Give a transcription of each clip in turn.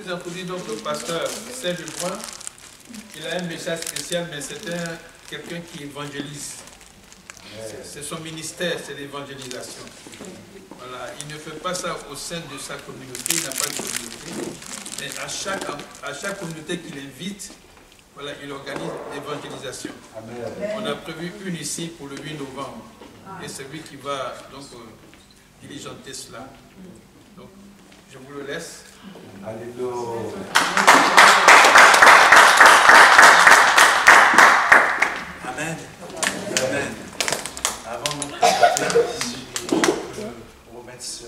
vous introduire donc le pasteur Serge Brun. Il a un message spécial, mais c'est quelqu'un qui évangélise. C'est son ministère, c'est l'évangélisation. Voilà, il ne fait pas ça au sein de sa communauté, il n'a pas de communauté. Mais à chaque communauté qu'il invite, voilà, il organise l'évangélisation. On a prévu une ici pour le 8 novembre. Et c'est lui qui va donc diligenter cela. Donc, je vous le laisse. Alléluia. Amen. Amen. Avant de commencer, si je peux remettre ce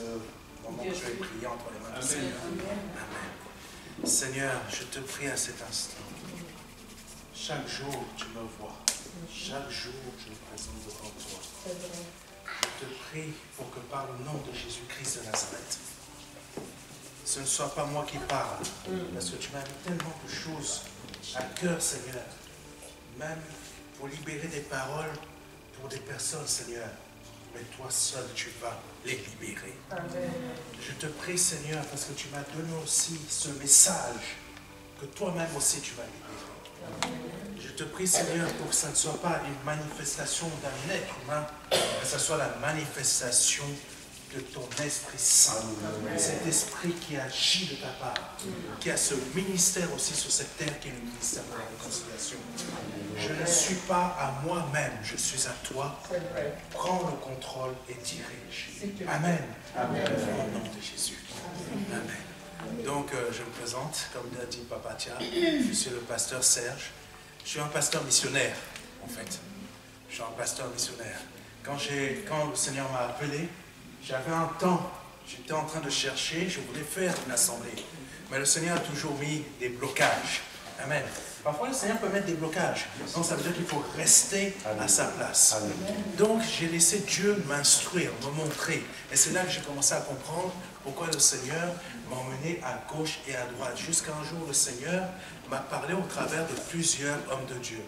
moment que je vais prier entre les mains du Seigneur. Amen. Seigneur, je te prie à cet instant. Chaque jour, tu me vois. Chaque jour, je me présente devant toi. Je te prie pour que par le nom de Jésus-Christ de Nazareth, ce ne soit pas moi qui parle, parce que tu m'as mis tellement de choses à cœur, Seigneur, même pour libérer des paroles pour des personnes, Seigneur, mais toi seul, tu vas les libérer. Amen. Je te prie, Seigneur, parce que tu m'as donné aussi ce message, que toi-même aussi tu vas libérer. Amen. Je te prie, Seigneur, pour que ça ne soit pas une manifestation d'un être humain, mais que ce soit la manifestation de ton Esprit Saint. Amen. Cet Esprit qui agit de ta part, qui a ce ministère aussi sur cette terre, qui est le ministère de la réconciliation. Je ne suis pas à moi-même, je suis à toi. Prends le contrôle et dirige. Amen. Amen. Au nom de Jésus. Amen. Donc, je me présente, comme l'a dit Papa Tia, je suis le pasteur Serge. Je suis un pasteur missionnaire, en fait. Je suis un pasteur missionnaire. Quand le Seigneur m'a appelé, j'avais un temps, j'étais en train de chercher, je voulais faire une assemblée. Mais le Seigneur a toujours mis des blocages. Amen. Parfois, le Seigneur peut mettre des blocages. Donc, ça veut dire qu'il faut rester à sa place. Donc, j'ai laissé Dieu m'instruire, me montrer. Et c'est là que j'ai commencé à comprendre pourquoi le Seigneur m'a emmené à gauche et à droite. Jusqu'à un jour, le Seigneur m'a parlé au travers de plusieurs hommes de Dieu.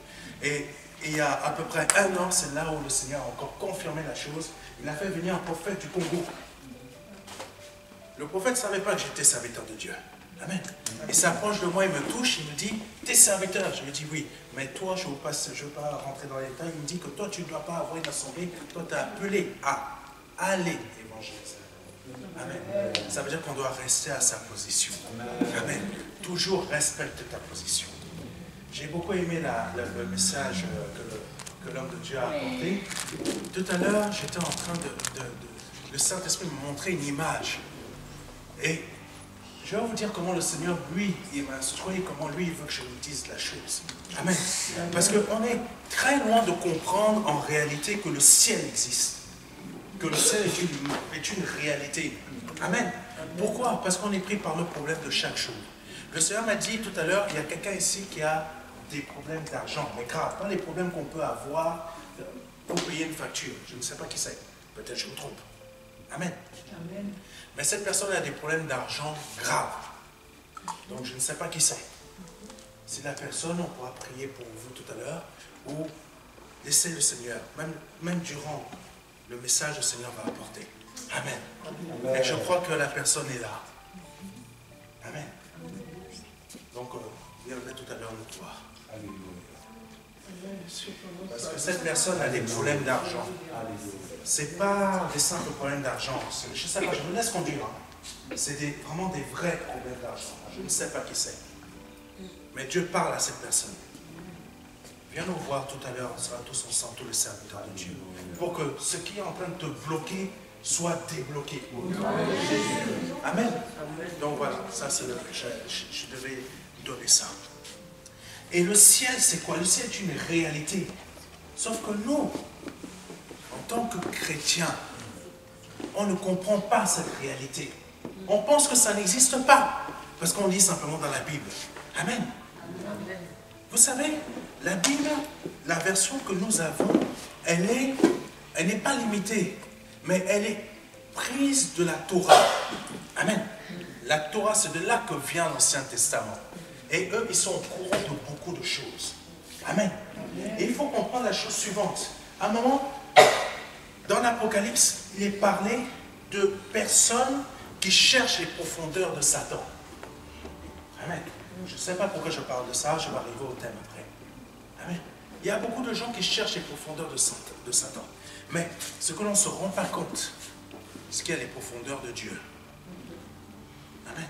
Et il y a à peu près un an, c'est là où le Seigneur a encore confirmé la chose. Il a fait venir un prophète du Congo. Le prophète ne savait pas que j'étais serviteur de Dieu. Amen. Il s'approche de moi, il me touche, il me dit, t'es serviteur. Je lui dis oui, mais toi, je ne veux pas rentrer dans les détails. Il me dit que toi, tu ne dois pas avoir une assemblée. Toi, tu es appelé à aller évangéliser. Amen. Ça veut dire qu'on doit rester à sa position. Amen. Toujours respecte ta position. J'ai beaucoup aimé le message que l'homme de Dieu a apporté. Tout à l'heure, j'étais en train le Saint-Esprit me montrer une image. Et je vais vous dire comment le Seigneur, lui, il m'instruit, comment lui, il veut que je vous dise la chose. Amen. Parce qu'on est très loin de comprendre en réalité que le ciel existe. Que le ciel est une réalité. Amen. Pourquoi? Parce qu'on est pris par le problème de chaque jour. Le Seigneur m'a dit tout à l'heure, il y a quelqu'un ici qui a des problèmes d'argent, mais grave, pas les problèmes qu'on peut avoir pour payer une facture. Je ne sais pas qui c'est. Peut-être je me trompe. Amen. Amen. Mais cette personne a des problèmes d'argent graves. Donc je ne sais pas qui c'est. Si la personne, on pourra prier pour vous tout à l'heure, ou laisser le Seigneur, même durant le message, le Seigneur va apporter. Amen. Amen. Et je crois que la personne est là. Amen. Donc, viendrai tout à l'heure le voir. Parce que cette personne a des problèmes d'argent. Ce n'est pas des simples problèmes d'argent. Je ne sais pas, je me laisse conduire. Hein. C'est vraiment des vrais problèmes d'argent. Je ne sais pas qui c'est. Mais Dieu parle à cette personne. Viens nous voir tout à l'heure, on sera tous ensemble, tous les serviteurs de Dieu. Pour que ce qui est en train de te bloquer soit débloqué. Amen. Donc voilà, ça c'est je devais donner ça. Et le ciel, c'est quoi? Le ciel est une réalité. Sauf que nous, en tant que chrétiens, on ne comprend pas cette réalité. On pense que ça n'existe pas, parce qu'on lit simplement dans la Bible. Amen. Vous savez, la Bible, la version que nous avons, elle n'est pas limitée, mais elle est prise de la Torah. Amen. La Torah, c'est de là que vient l'Ancien Testament. Et eux, ils sont au courant de beaucoup de choses. Amen. Et il faut comprendre la chose suivante. À un moment, dans l'Apocalypse, il est parlé de personnes qui cherchent les profondeurs de Satan. Amen. Je ne sais pas pourquoi je parle de ça, je vais arriver au thème après. Amen. Il y a beaucoup de gens qui cherchent les profondeurs de Satan. Mais ce que l'on ne se rend pas compte, c'est qu'il y a les profondeurs de Dieu. Amen.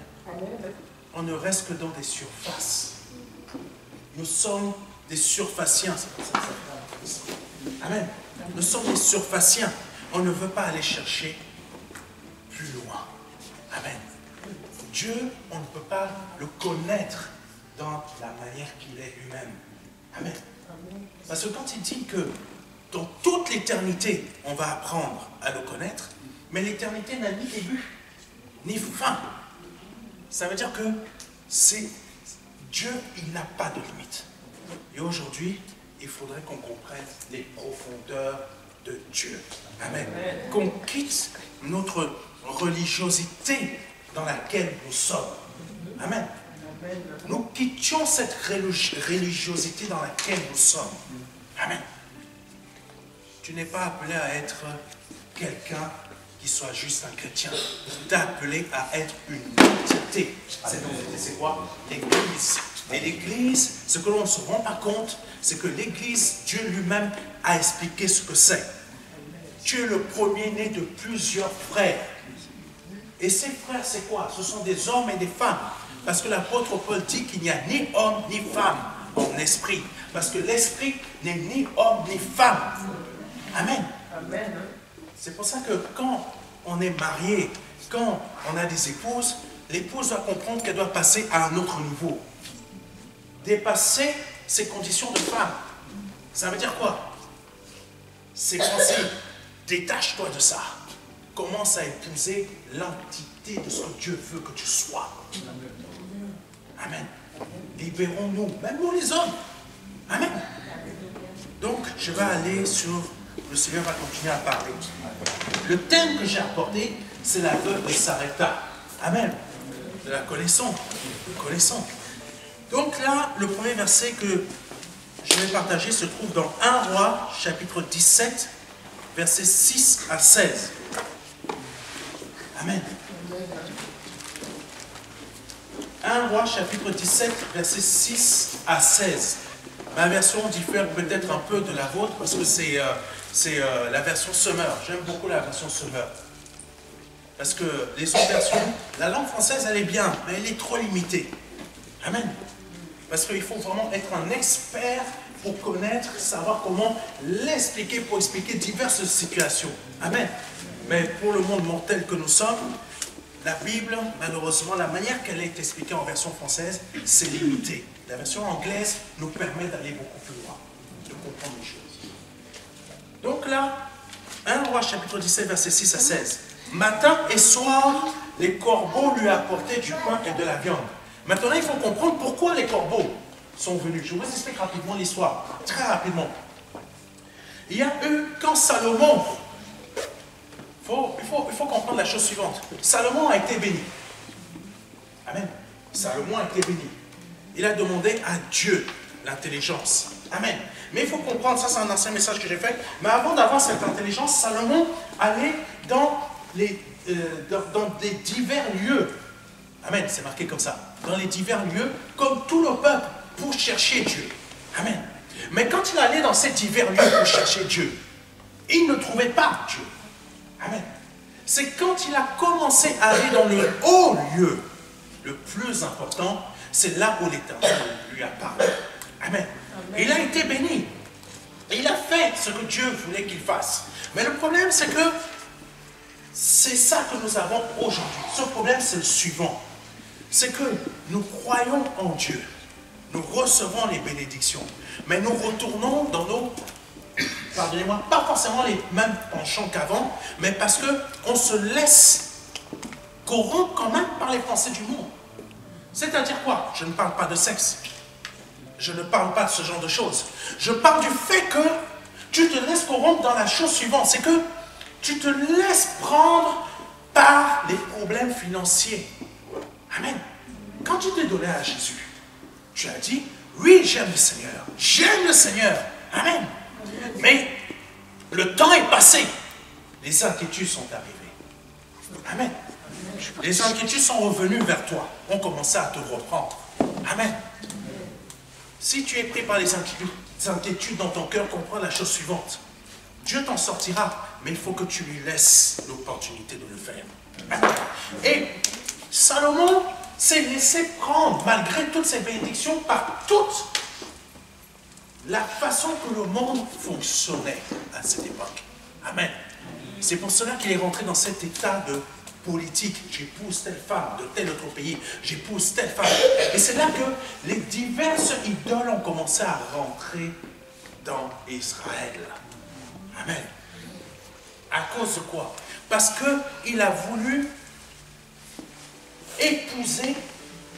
On ne reste que dans des surfaces. Nous sommes des surfaciens. C'est pour ça que ça fait. Amen. Nous sommes des surfaciens. On ne veut pas aller chercher plus loin. Amen. Dieu, on ne peut pas le connaître dans la manière qu'il est lui-même. Amen. Parce que quand il dit que dans toute l'éternité, on va apprendre à le connaître, mais l'éternité n'a ni début, ni fin. Ça veut dire que c'est Dieu, il n'a pas de limite. Et aujourd'hui, il faudrait qu'on comprenne les profondeurs de Dieu. Amen. Qu'on quitte notre religiosité dans laquelle nous sommes. Amen. Nous quittions cette religiosité dans laquelle nous sommes. Amen. Tu n'es pas appelé à être quelqu'un qui soit juste un chrétien. Tu es appelé à être une entité. Cette entité, c'est quoi? L'Église. Et l'Église, ce que l'on ne se rend pas compte, c'est que l'Église, Dieu lui-même a expliqué ce que c'est. Tu es le premier-né de plusieurs frères. Et ces frères, c'est quoi? Ce sont des hommes et des femmes. Parce que l'apôtre Paul dit qu'il n'y a ni homme ni femme en esprit. Parce que l'esprit n'est ni homme ni femme. Amen. C'est pour ça que quand on est marié, quand on a des épouses, l'épouse doit comprendre qu'elle doit passer à un autre niveau. Dépasser ses conditions de femme. Ça veut dire quoi? C'est penser, détache-toi de ça. Commence à épouser l'entité de ce que Dieu veut que tu sois. Amen. Libérons-nous, même nous les hommes. Amen. Donc, je vais aller sur... Le Seigneur va continuer à parler. Le thème que j'ai apporté, c'est la veuve de Sarepta. Amen. Nous la connaissons. Nous connaissons. Donc là, le premier verset que je vais partager se trouve dans 1 Roi, chapitre 17, versets 6 à 16. Amen. 1 Roi, chapitre 17, versets 6 à 16. Ma version diffère peut-être un peu de la vôtre parce que c'est la version Semeur. J'aime beaucoup la version Semeur. Parce que les autres versions, la langue française, elle est bien, mais elle est trop limitée. Amen. Parce qu'il faut vraiment être un expert pour connaître, savoir comment l'expliquer, pour expliquer diverses situations. Amen. Mais pour le monde mortel que nous sommes, la Bible, malheureusement, la manière qu'elle est expliquée en version française, c'est limité. La version anglaise nous permet d'aller beaucoup plus loin, de comprendre les choses. Donc là, 1 Roi chapitre 17, versets 6 à 16. Matin et soir, les corbeaux lui apportaient du pain et de la viande. Maintenant, il faut comprendre pourquoi les corbeaux sont venus. Je vous explique rapidement l'histoire, très rapidement. Il y a eu, quand Salomon, il faut comprendre la chose suivante. Salomon a été béni. Amen. Salomon a été béni. Il a demandé à Dieu l'intelligence. Amen. Mais il faut comprendre, ça c'est un ancien message que j'ai fait, mais avant d'avoir cette intelligence, Salomon allait dans des divers lieux. Amen, c'est marqué comme ça. Dans les divers lieux, comme tout le peuple, pour chercher Dieu. Amen. Mais quand il allait dans ces divers lieux pour chercher Dieu, il ne trouvait pas Dieu. Amen. C'est quand il a commencé à aller dans le haut lieu, le plus important, c'est là où l'Éternel lui a parlé. Amen. Il a été béni. Et il a fait ce que Dieu voulait qu'il fasse. Mais le problème, c'est que c'est ça que nous avons aujourd'hui. Ce problème, c'est le suivant. C'est que nous croyons en Dieu. Nous recevons les bénédictions. Mais nous retournons dans nos... Pardonnez-moi, pas forcément les mêmes penchants qu'avant, mais parce qu'on se laisse corrompre quand même par les pensées du monde. C'est-à-dire quoi? Je ne parle pas de sexe. Je ne parle pas de ce genre de choses. Je parle du fait que tu te laisses corrompre dans la chose suivante. C'est que tu te laisses prendre par les problèmes financiers. Amen. Quand tu t'es donné à Jésus, tu as dit, oui, j'aime le Seigneur. J'aime le Seigneur. Amen. Mais le temps est passé. Les inquiétudes sont arrivées. Amen. Les inquiétudes sont revenues vers toi. On commençait à te reprendre. Amen. Si tu es pris par les inquiétudes dans ton cœur, comprends la chose suivante. Dieu t'en sortira, mais il faut que tu lui laisses l'opportunité de le faire. Amen. Et Salomon s'est laissé prendre, malgré toutes ces bénédictions, par toute la façon que le monde fonctionnait à cette époque. Amen. C'est pour cela qu'il est rentré dans cet état de politique. J'épouse telle femme de tel autre pays, j'épouse telle femme. Et c'est là que les diverses idoles ont commencé à rentrer dans Israël. Amen. À cause de quoi? Parce qu'il a voulu épouser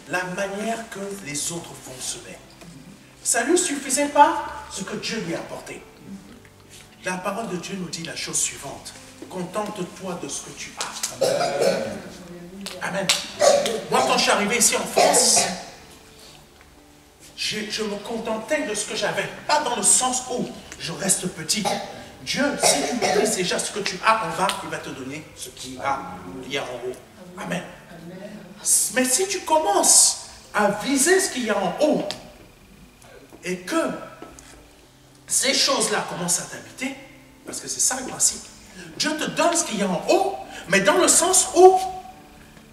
la manière que les autres fonctionnaient. Ça ne lui suffisait pas ce que Dieu lui a apporté. La parole de Dieu nous dit la chose suivante. Contente-toi de ce que tu as. Amen. Moi, quand je suis arrivé ici en France, je me contentais de ce que j'avais. Pas dans le sens où je reste petit. Dieu, si tu maîtrises déjà ce que tu as en bas, il va te donner ce qu'il y a en haut. Amen. Mais si tu commences à viser ce qu'il y a en haut, et que ces choses-là commencent à t'habiter, parce que c'est ça le principe, Dieu te donne ce qu'il y a en haut, mais dans le sens où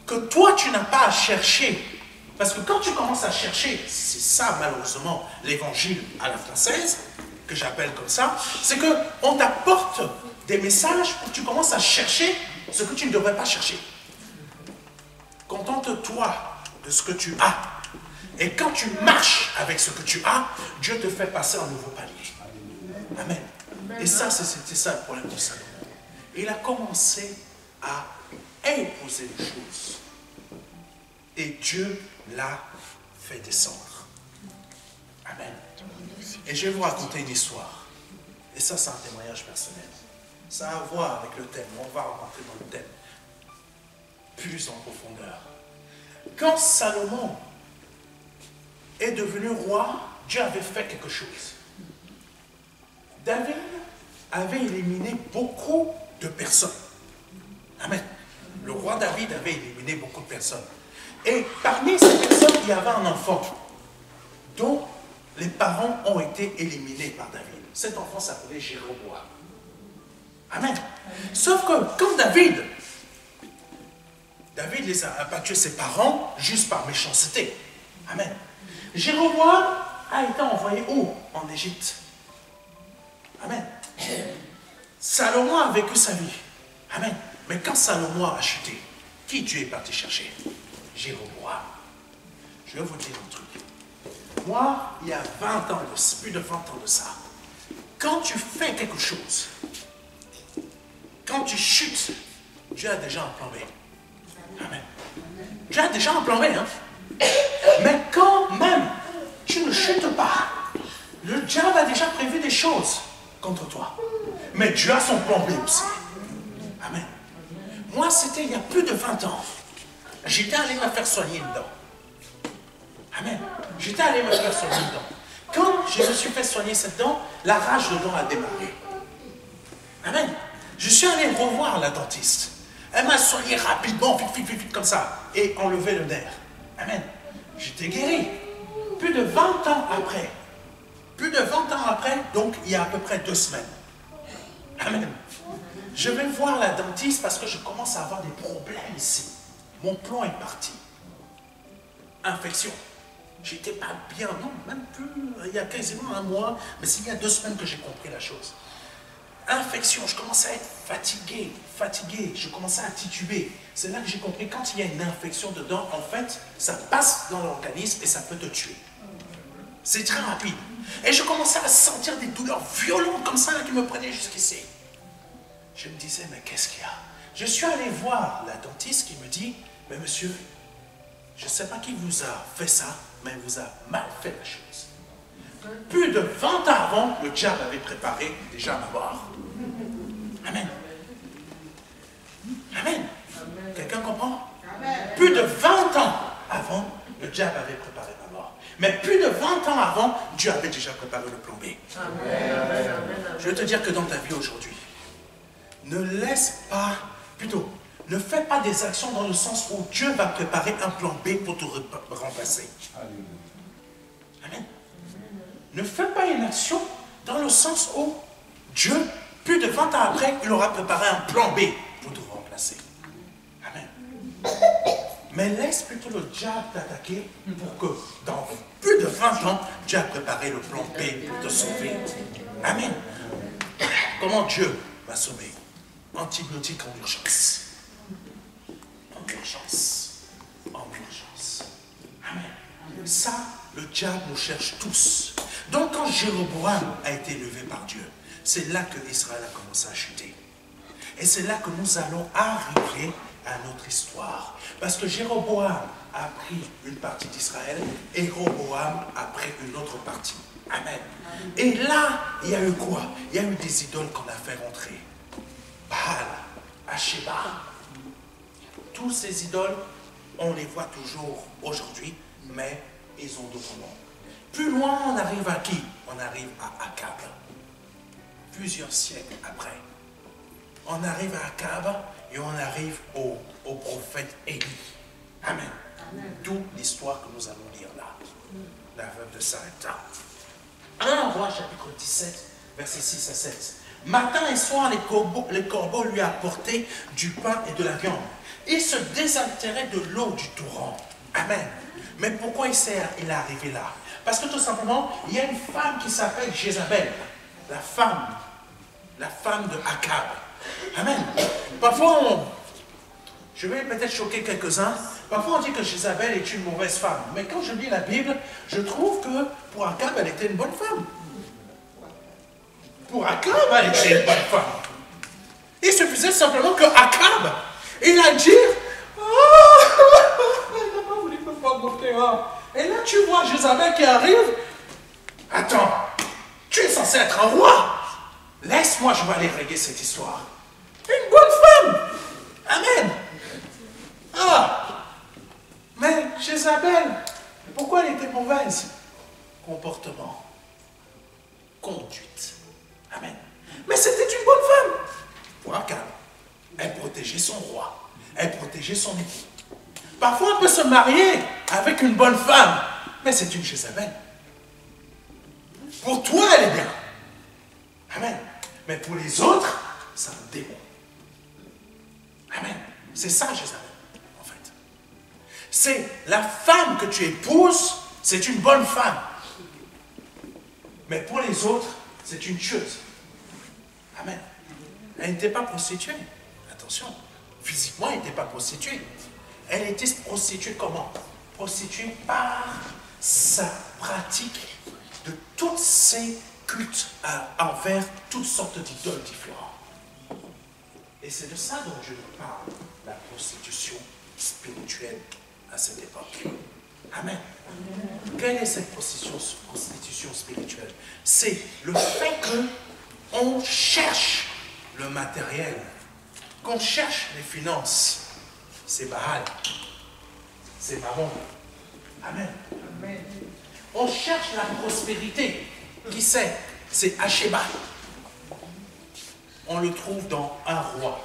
que toi tu n'as pas à chercher. Parce que quand tu commences à chercher, c'est ça malheureusement l'évangile à la française, que j'appelle comme ça, c'est qu'on t'apporte des messages pour que tu commences à chercher ce que tu ne devrais pas chercher. Contente-toi de ce que tu as. Et quand tu marches avec ce que tu as, Dieu te fait passer un nouveau palier. Amen. Et ça, c'était ça le problème du Salomon. Il a commencé à imposer les choses. Et Dieu l'a fait descendre. Amen. Et je vais vous raconter une histoire. Et ça, c'est un témoignage personnel. Ça a à voir avec le thème. On va rentrer dans le thème plus en profondeur. Quand Salomon est devenu roi, Dieu avait fait quelque chose. David avait éliminé beaucoup de personnes. Amen. Le roi David avait éliminé beaucoup de personnes. Et parmi ces personnes, il y avait un enfant dont les parents ont été éliminés par David. Cet enfant s'appelait Jéroboam. Amen. Sauf que quand David les a abattus ses parents juste par méchanceté. Amen. Jéroboam a été envoyé où? En Égypte. Amen. Salomon a vécu sa vie. Amen. Mais quand Salomon a chuté, qui Dieu est parti chercher? Jéroboam. Je vais vous dire un truc. Moi, il y a 20 ans, plus de 20 ans de ça, quand tu fais quelque chose, quand tu chutes, Dieu a déjà un plan B. Amen. Dieu a déjà un plan B, hein? Mais quand même, tu ne chutes pas. Le diable a déjà prévu des choses contre toi. Mais Dieu a son plan B aussi. Amen. Moi, c'était il y a plus de 20 ans. J'étais allé me faire soigner dedans. Amen. J'étais allé me faire soigner dedans. Quand je me suis fait soigner cette dent, la rage de dent a démarré. Amen. Je suis allé revoir la dentiste. Elle m'a soigné rapidement, vite, comme ça, et enlevé le nerf. Amen. J'étais guéri. Plus de 20 ans après. Plus de 20 ans après, donc il y a à peu près 2 semaines. Amen. Je vais voir la dentiste parce que je commence à avoir des problèmes ici. Mon plomb est parti. Infection. J'étais pas bien, non, même plus, il y a quasiment un mois, mais c'est il y a 2 semaines que j'ai compris la chose. Infection, je commençais à être fatigué, je commençais à tituber. C'est là que j'ai compris, quand il y a une infection dedans, en fait, ça passe dans l'organisme et ça peut te tuer. C'est très rapide. Et je commençais à sentir des douleurs violentes comme ça là, qui me prenaient jusqu'ici. Je me disais, mais qu'est-ce qu'il y a? Je suis allé voir la dentiste qui me dit, mais monsieur, je ne sais pas qui vous a fait ça, mais vous a mal fait la chose. Plus de 20 ans avant, le diable avait préparé déjà ma mort. Amen. Amen. Quelqu'un comprend? Amen. Plus de 20 ans avant, le diable avait préparé ma mort. Mais plus de 20 ans avant, Dieu avait déjà préparé le plan B. Amen. Je veux te dire que dans ta vie aujourd'hui, ne laisse pas, plutôt, ne fais pas des actions dans le sens où Dieu va préparer un plan B pour te remplacer. Amen. Ne fais pas une action dans le sens où Dieu, plus de 20 ans après, il aura préparé un plan B pour te remplacer. Amen. Mais laisse plutôt le diable t'attaquer pour que dans plus de 20 ans, Dieu a préparé le plan B pour te sauver. Amen. Comment Dieu va sauver? Antibiotiques en urgence. En urgence. En urgence. Amen. Ça, le diable nous cherche tous. Donc quand Jéroboam a été élevé par Dieu, c'est là que Israël a commencé à chuter. Et c'est là que nous allons arriver à notre histoire. Parce que Jéroboam a pris une partie d'Israël et Roboam a pris une autre partie. Amen. Et là, il y a eu quoi? Il y a eu des idoles qu'on a fait rentrer. Baal, Asheba. Tous ces idoles, on les voit toujours aujourd'hui, mais ils ont d'autres noms. Plus loin, on arrive à qui? On arrive à Akab. Plusieurs siècles après. On arrive à Akab et on arrive au prophète Élie. Amen. D'où l'histoire que nous allons lire là. La veuve de Sarepta. 1 Roi chapitre 17, versets 6 à 7. Matin et soir, les corbeaux lui apportaient du pain et de la viande. Il se désaltérait de l'eau du torrent. Amen. Mais pourquoi il est arrivé là? Parce que tout simplement, il y a une femme qui s'appelle Jézabel. La femme de Akab. Amen. Parfois, je vais peut-être choquer quelques-uns. Parfois, on dit que Jézabel est une mauvaise femme. Mais quand je lis la Bible, je trouve que pour Akab, elle était une bonne femme. Pour Akab, elle était une bonne femme. Il suffisait simplement que Akab, il a dit, il n'a pas voulu me faire goûter. Et là, tu vois Jézabel qui arrive. Attends, tu es censé être un roi. Laisse-moi, je vais aller régler cette histoire. Une bonne femme. Amen. Mais Jézabel, pourquoi elle était mauvaise? Comportement, conduite. Amen. Mais c'était une bonne femme. Pour Akab, elle protégeait son roi. Elle protégeait son époux. Parfois, on peut se marier avec une bonne femme, mais c'est une Jézabel. Pour toi, elle est bien. Amen. Mais pour les autres, c'est un démon. Amen. C'est ça, Jézabel, en fait. C'est la femme que tu épouses, c'est une bonne femme. Mais pour les autres, c'est une tueuse. Amen. Elle n'était pas prostituée. Attention. Physiquement, elle n'était pas prostituée. Elle était prostituée comment? Prostituée par sa pratique de toutes ces cultes envers toutes sortes d'idoles différentes. Et c'est de ça dont je nous parle, la prostitution spirituelle à cette époque. Amen. Quelle est cette prostitution spirituelle? C'est le fait qu'on cherche le matériel, qu'on cherche les finances. C'est Baal, c'est Mammon. Amen. Amen. On cherche la prospérité. Qui c'est? C'est Asheba. On le trouve dans 1 Roi.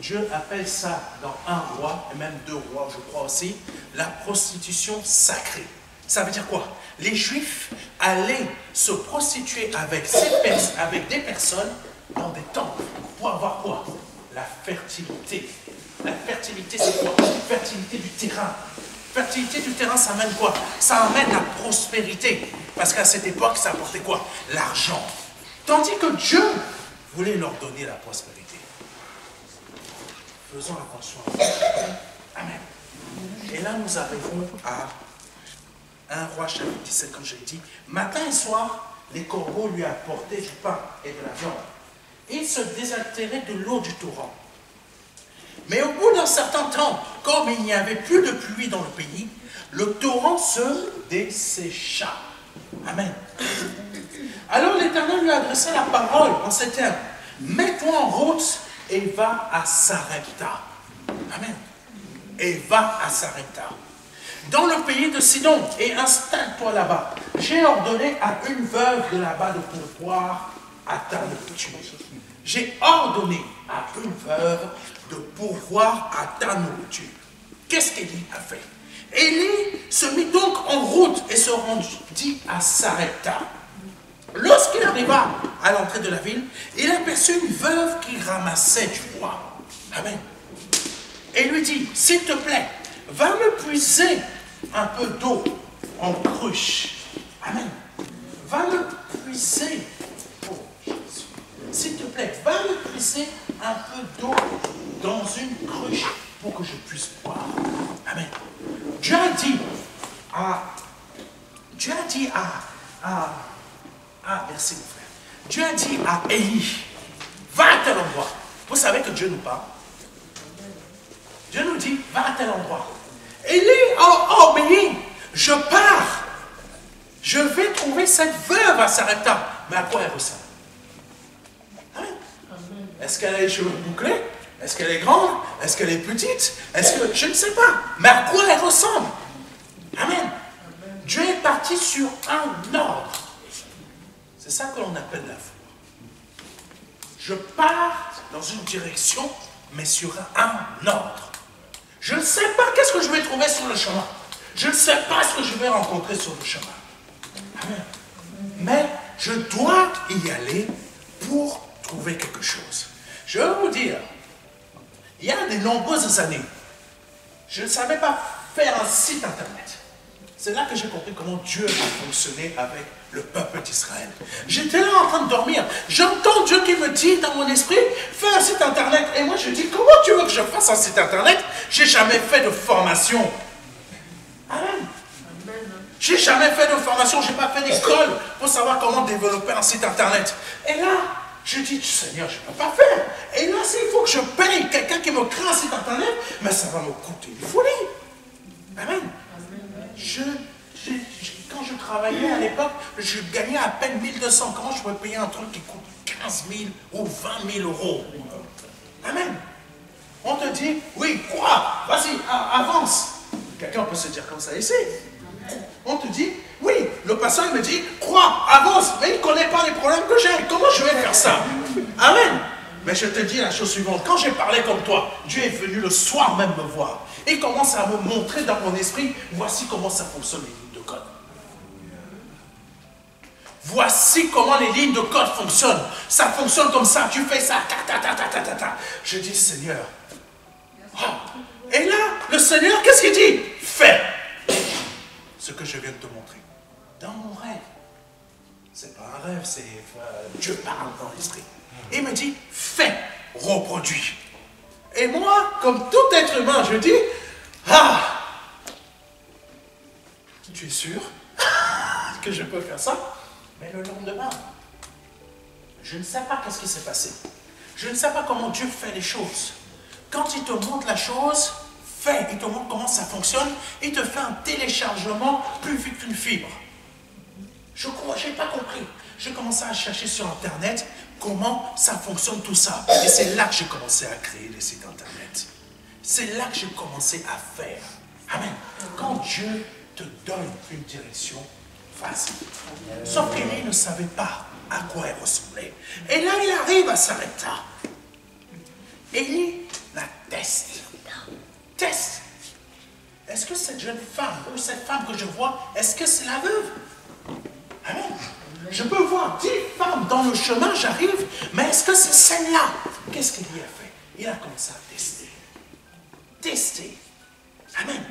Dieu appelle ça dans 1 Roi, et même 2 Rois, je crois aussi, la prostitution sacrée. Ça veut dire quoi? Les Juifs allaient se prostituer avec des personnes dans des temples pour avoir quoi? La fertilité. La fertilité, c'est quoi? La fertilité du terrain. Fertilité du terrain, ça amène quoi? Ça amène la prospérité. Parce qu'à cette époque, ça apportait quoi? L'argent. Tandis que Dieu voulait leur donner la prospérité. Faisons attention à ça. Amen. Et là, nous arrivons à 1 Roi chapitre 17, comme je l'ai dit. Matin et soir, les corbeaux lui apportaient du pain et de la viande. Il se désaltérait de l'eau du torrent. Mais au bout d'un certain temps, comme il n'y avait plus de pluie dans le pays, le torrent se dessécha. Amen. Alors l'Éternel lui adressa la parole en ces termes. Mets-toi en route et va à Sarepta. Amen. Et va à Sarepta, dans le pays de Sidon, et installe-toi là-bas. J'ai ordonné à une veuve de là-bas de pourvoir à ta nourriture. J'ai ordonné à une veuve de pourvoir à ta nourriture. Qu'est-ce qu'Élie a fait? Élie se rendit à Sarepta. Lorsqu'il arriva à l'entrée de la ville, il aperçut une veuve qui ramassait du bois. Amen. Et lui dit, s'il te plaît, va me puiser un peu d'eau en cruche. Amen. Va me puiser, oh Jésus, s'il te plaît, va me puiser un peu d'eau dans une cruche pour que je puisse boire. Amen. Dieu a dit merci mon frère. Dieu a dit à Élie, va à tel endroit. Vous savez que Dieu nous parle. Dieu nous dit, va à tel endroit. Élie a obéi. Je pars. Je vais trouver cette veuve à Sarepta. Mais à quoi elle ressemble? Est-ce qu'elle a les cheveux bouclés? Est-ce qu'elle est grande? Est-ce qu'elle est petite? Est-ce que... Je ne sais pas. Mais à quoi elle ressemble? Amen. Dieu est parti sur un ordre. C'est ça que l'on appelle la foi. Je pars dans une direction, mais sur un ordre. Je ne sais pas qu'est-ce que je vais trouver sur le chemin. Je ne sais pas ce que je vais rencontrer sur le chemin. Amen. Mais je dois y aller pour trouver quelque chose. Je vais vous dire, il y a de nombreuses années, je ne savais pas faire un site internet. C'est là que j'ai compris comment Dieu a fonctionné avec le peuple d'Israël. J'étais là en train de dormir. J'entends Dieu qui me dit dans mon esprit, fais un site internet. Et moi je dis, comment tu veux que je fasse un site internet? J'ai jamais fait de formation. Amen. J'ai jamais fait de formation, j'ai pas fait d'école pour savoir comment développer un site internet. Et là, je dis, Seigneur, je ne peux pas faire. Et là, s'il faut que je paye quelqu'un qui me crée un site internet, mais ça va me coûter une folie. Amen. Quand je travaillais à l'époque, je gagnais à peine 1200. Comment je pouvais payer un truc qui coûte 15 000 ou 20 000 euros? Amen. On te dit, oui, crois, vas-y, avance. Quelqu'un peut se dire comme ça ici. On te dit, oui, le pasteur me dit, crois, avance, mais il ne connaît pas les problèmes que j'ai. Comment je vais faire ça? Amen. Mais je te dis la chose suivante, quand j'ai parlé comme toi, Dieu est venu le soir même me voir. Il commence à me montrer dans mon esprit, voici comment ça fonctionne les lignes de code. Voici comment les lignes de code fonctionnent. Ça fonctionne comme ça, tu fais ça, ta, ta, ta, ta, ta, ta. Je dis, Seigneur. Oh. Et là, le Seigneur, qu'est-ce qu'il dit? Fais ce que je viens de te montrer. Dans mon rêve. C'est pas un rêve, c'est Dieu parle dans l'esprit. Il me dit, fais, reproduis. Et moi, comme tout être humain, je dis, ah, tu es sûr que je peux faire ça? Mais le lendemain, je ne sais pas qu'est-ce qui s'est passé. Je ne sais pas comment Dieu fait les choses. Quand il te montre la chose, fais, il te montre comment ça fonctionne, il te fait un téléchargement plus vite qu'une fibre. Je crois, je n'ai pas compris. J'ai commencé à chercher sur Internet comment ça fonctionne tout ça. Et c'est là que j'ai commencé à créer les sites Internet. C'est là que j'ai commencé à faire. Amen. Quand Dieu te donne une direction, vas-y. Sauf qu'Élie ne savait pas à quoi elle ressemblait. Et là, il arrive à Sarepta. Élie la teste. Teste. Est-ce que cette jeune femme, ou cette femme que je vois, est-ce que c'est la veuve? Amen. Je peux voir 10 femmes dans le chemin, j'arrive, mais est-ce que c'est celle-là? Qu'est-ce qu'il y a fait? Il a commencé à tester. Tester. Amen.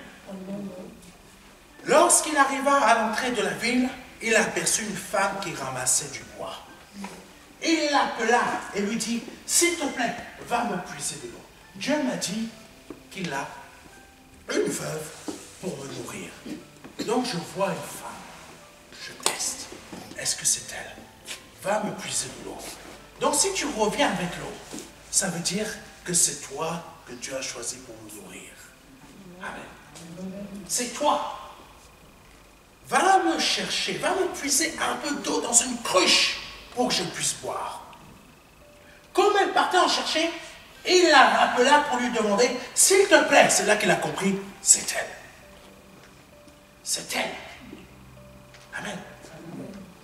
Lorsqu'il arriva à l'entrée de la ville, il aperçut une femme qui ramassait du bois. Il l'appela et lui dit, s'il te plaît, va me puiser de l'eau. Dieu m'a dit qu'il a une veuve pour me nourrir. Donc je vois une femme, je teste. Est-ce que c'est elle? Va me puiser de l'eau. Donc si tu reviens avec l'eau, ça veut dire que c'est toi que Dieu a choisi pour me nourrir. Amen. C'est toi. Va me chercher, va me puiser un peu d'eau dans une cruche pour que je puisse boire. Comme elle partait en chercher, il la rappela pour lui demander, s'il te plaît, c'est là qu'il a compris, c'est elle. C'est elle. Amen.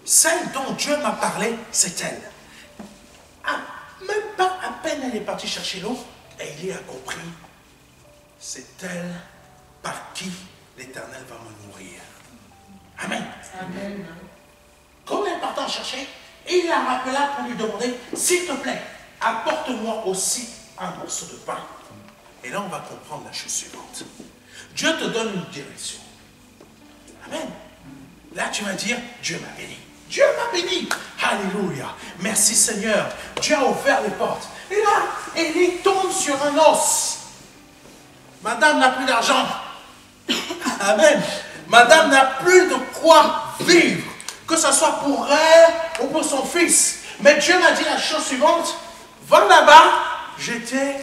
Celle dont Dieu m'a parlé, c'est elle. Ah, même pas à peine elle est partie chercher l'eau, et il a compris, c'est elle par qui l'Éternel va me nourrir. Amen. Amen. Comme il est parti en chercher, il la rappela pour lui demander, s'il te plaît, apporte-moi aussi un morceau de pain. Et là, on va comprendre la chose suivante. Dieu te donne une direction. Amen. Là, tu vas dire, Dieu m'a béni. Dieu m'a béni. Alléluia. Merci Seigneur. Dieu a ouvert les portes. Et là, Élie tombe sur un os. Madame n'a plus d'argent. Amen. Madame n'a plus de quoi vivre. Que ce soit pour elle ou pour son fils. Mais Dieu m'a dit la chose suivante. Va là-bas, je t'ai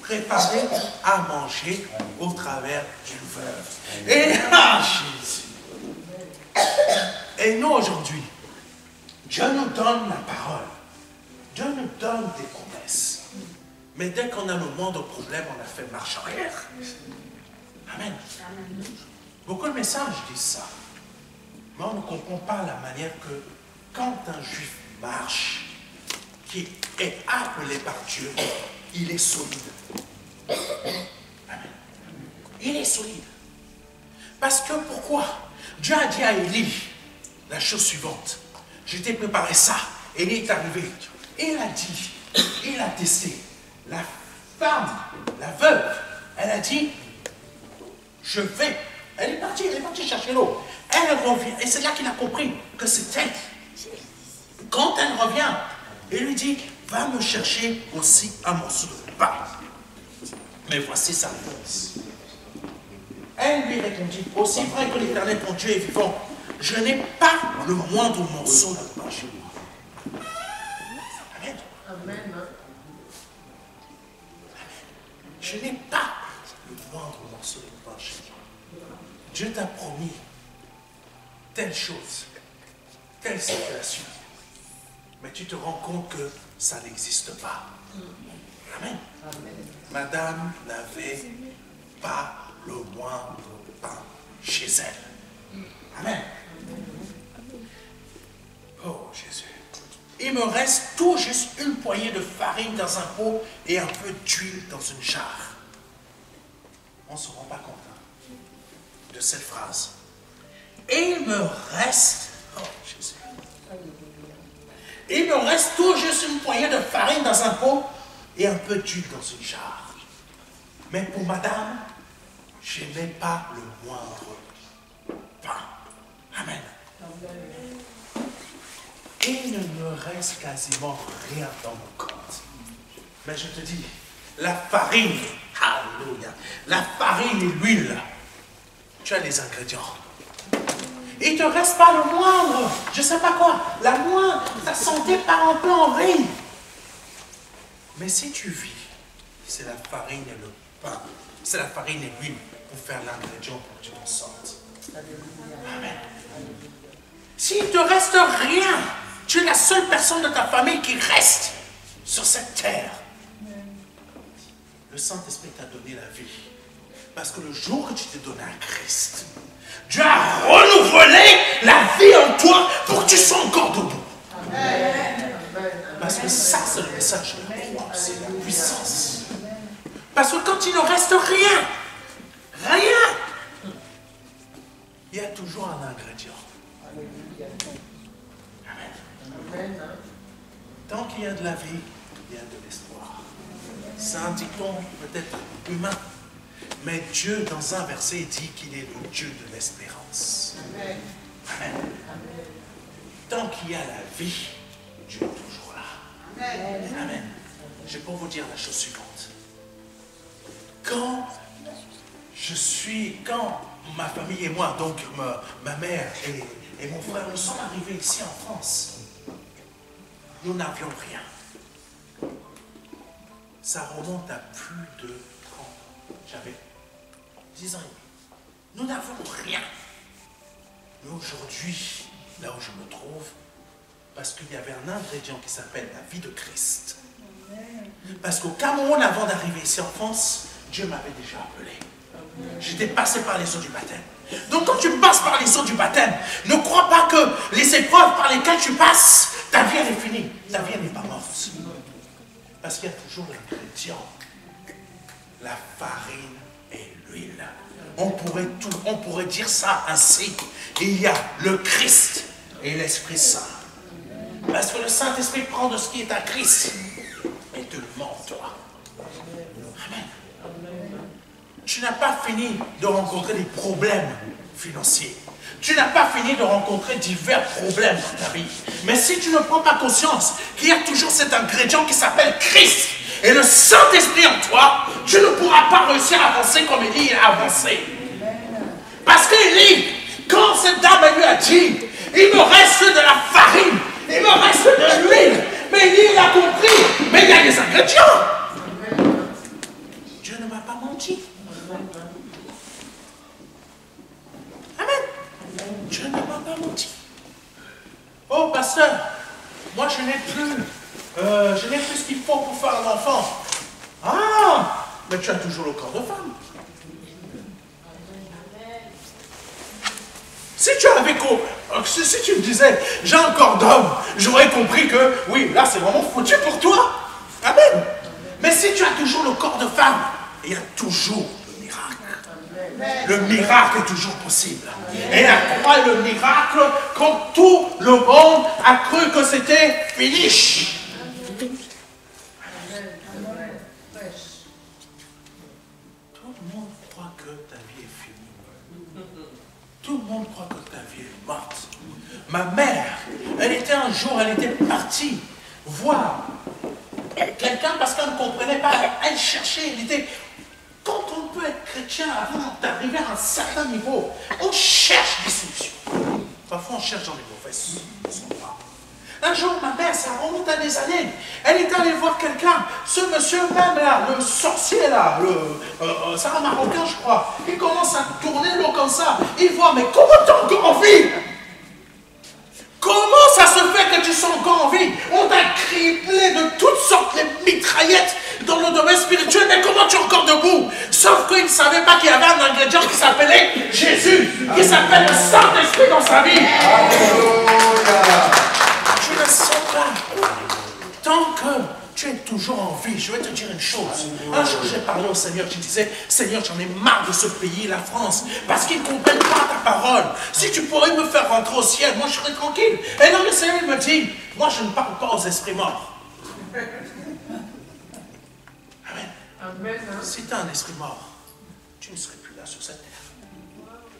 préparé à manger au travers d'une veuve. Et là, Jésus. Et nous aujourd'hui, Dieu nous donne la parole. Dieu nous donne des promesses. Mais dès qu'on a le moindre problème, on a fait marche arrière. Amen. Beaucoup de messages disent ça. Mais on ne comprend pas la manière que quand un juif marche, qui est appelé par Dieu, il est solide. Amen. Il est solide. Parce que pourquoi? Dieu a dit à Élie la chose suivante. Je t'ai préparé ça. Élie est arrivé. Il a dit, il a testé. La femme, la veuve, elle a dit, je vais. Elle est partie chercher l'eau. Elle revient. Et c'est là qu'il a compris que c'était. Quand elle revient, il lui dit, va me chercher aussi un morceau de pain. Mais voici sa réponse. Elle lui répondit, aussi vrai que l'Éternel ton Dieu est vivant, je n'ai pas le moindre morceau de pain chez moi. Amen. Amen. Je n'ai pas le moindre morceau de pain chez moi. Dieu t'a promis telle chose, telle situation. Mais tu te rends compte que ça n'existe pas. Amen. Madame n'avait pas le moindre pain chez elle. Amen. Oh Jésus. Il me reste tout juste une poignée de farine dans un pot et un peu d'huile dans une jarre. On ne se rend pas compte de cette phrase. Et il me reste, oh Jésus. Il me reste tout juste une poignée de farine dans un pot et un peu d'huile dans une jarre. Mais pour madame, je n'ai pas le moindre pain. Amen. Il ne me reste quasiment rien dans mon compte. Mais je te dis, la farine, alléluia, la farine et l'huile, tu as les ingrédients. Il ne te reste pas le moindre, je ne sais pas quoi, la moindre, ta santé part un peu en vrille. Mais si tu vis, c'est la farine et le pain, c'est la farine et l'huile pour faire l'ingrédient pour que tu en sortes. Amen. S'il ne te reste rien, tu es la seule personne de ta famille qui reste sur cette terre. Le Saint-Esprit t'a donné la vie. Parce que le jour que tu t'es donné à Christ, Dieu a renouvelé la vie en toi pour que tu sois encore debout. Amen. Parce que ça, c'est le message de la croix, c'est la puissance. Parce que quand il ne reste rien, il y a toujours un ingrédient. Amen. Tant qu'il y a de la vie, il y a de l'espoir. C'est un dicton peut-être humain. Mais Dieu, dans un verset, dit qu'il est le Dieu de l'espérance. Amen. Amen. Tant qu'il y a la vie, Dieu est toujours là. Amen. Amen. Je vais pour vous dire la chose suivante. Quand ma famille et moi, donc ma mère et mon frère, nous sommes arrivés ici en France, nous n'avions rien. Ça remonte à plus de 30 ans. J'avais 10 ans et demi. Nous n'avons rien. Mais aujourd'hui, là où je me trouve, parce qu'il y avait un ingrédient qui s'appelle la vie de Christ. Parce qu'au Cameroun, avant d'arriver ici en France, Dieu m'avait déjà appelé. J'étais passé par les eaux du baptême. Donc quand tu passes par les eaux du baptême, ne crois pas que les épreuves par lesquelles tu passes, ta vie elle est finie. Ta vie elle n'est pas morte. Parce qu'il y a toujours l'ingrédient, la farine et l'huile. on pourrait dire ça ainsi. Il y a le Christ et l'Esprit Saint. Parce que le Saint-Esprit prend de ce qui est à Christ et te le montre, toi. Amen. Tu n'as pas fini de rencontrer des problèmes financiers. Tu n'as pas fini de rencontrer divers problèmes dans ta vie. Mais si tu ne prends pas conscience qu'il y a toujours cet ingrédient qui s'appelle Christ et le Saint-Esprit en toi, tu ne pourras pas réussir à avancer comme Élie a avancé. Parce qu'Élie, quand cette dame lui a dit, il me reste de la farine, il me reste de l'huile, mais Élie il a compris, mais il y a des ingrédients. Dieu ne m'a pas menti. Amen. Dieu ne m'a pas menti. Oh, pasteur, moi je n'ai plus ce qu'il faut pour faire un enfant. Ah, mais tu as toujours le corps de femme. Si tu me disais, j'ai un corps d'homme, j'aurais compris que, oui, là c'est vraiment foutu pour toi. Amen. Mais si tu as toujours le corps de femme, il y a toujours le miracle. Le miracle est toujours possible. Et la croix est le miracle quand tout le monde a cru que c'était fini. Tout le monde croit que ta vie est finie. Tout le monde croit que ta vie est morte. Ma mère, elle était partie voir quelqu'un parce qu'elle ne comprenait pas. Elle cherchait, elle était... Quand on peut être chrétien avant d'arriver à un certain niveau, on cherche des solutions. Parfois on cherche dans les mauvaises endroits. Un jour, ma mère, ça remonte à des années, elle est allée voir quelqu'un, ce monsieur même là, le sorcier là, c'est un Marocain je crois, il commence à tourner l'eau comme ça, il voit, mais comment tu es encore en vie? Comment ça se fait que tu sois encore en vie? On t'a criblé de toutes sortes de mitraillettes dans le domaine spirituel, mais comment tu es encore debout? Sauf qu'il ne savait pas qu'il y avait un ingrédient qui s'appelait Jésus, qui s'appelle le Saint-Esprit dans sa vie. Tu ne sens pas. Tant que tu es toujours en vie, je vais te dire une chose. Un jour, j'ai parlé au Seigneur, je disais, Seigneur, j'en ai marre de ce pays, la France, parce qu'ils ne comprennent pas ta parole. Si tu pourrais me faire rentrer au ciel, moi, je serais tranquille. Et là, le Seigneur me dit, moi, je ne parle pas aux esprits morts. Amen. Amen. Si tu as un esprit mort, tu ne serais plus là sur cette terre.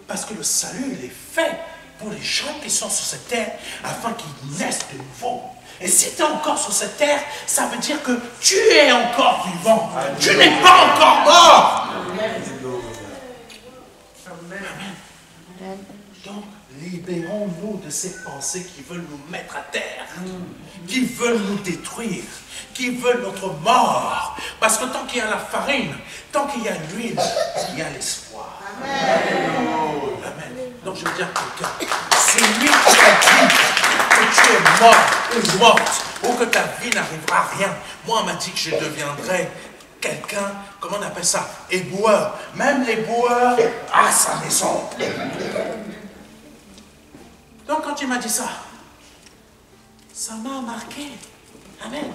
Parce que le salut, il est fait pour les gens qui sont sur cette terre, afin qu'ils naissent de nouveau. Et si tu es encore sur cette terre, ça veut dire que tu es encore vivant. Amen. Tu n'es pas encore mort. Amen. Amen. Donc, libérons-nous de ces pensées qui veulent nous mettre à terre, qui veulent nous détruire, qui veulent notre mort. Parce que tant qu'il y a la farine, tant qu'il y a l'huile, il y a l'espoir. Amen. Amen. Donc, je veux dire à quelqu'un, c'est lui qui t'a dit que tu es mort ou morte, ou que ta vie n'arrivera à rien. Moi, on m'a dit que je deviendrais quelqu'un, comment on appelle ça, éboueur. Même l'éboueur a sa maison. Donc, quand il m'a dit ça, ça m'a marqué. Amen.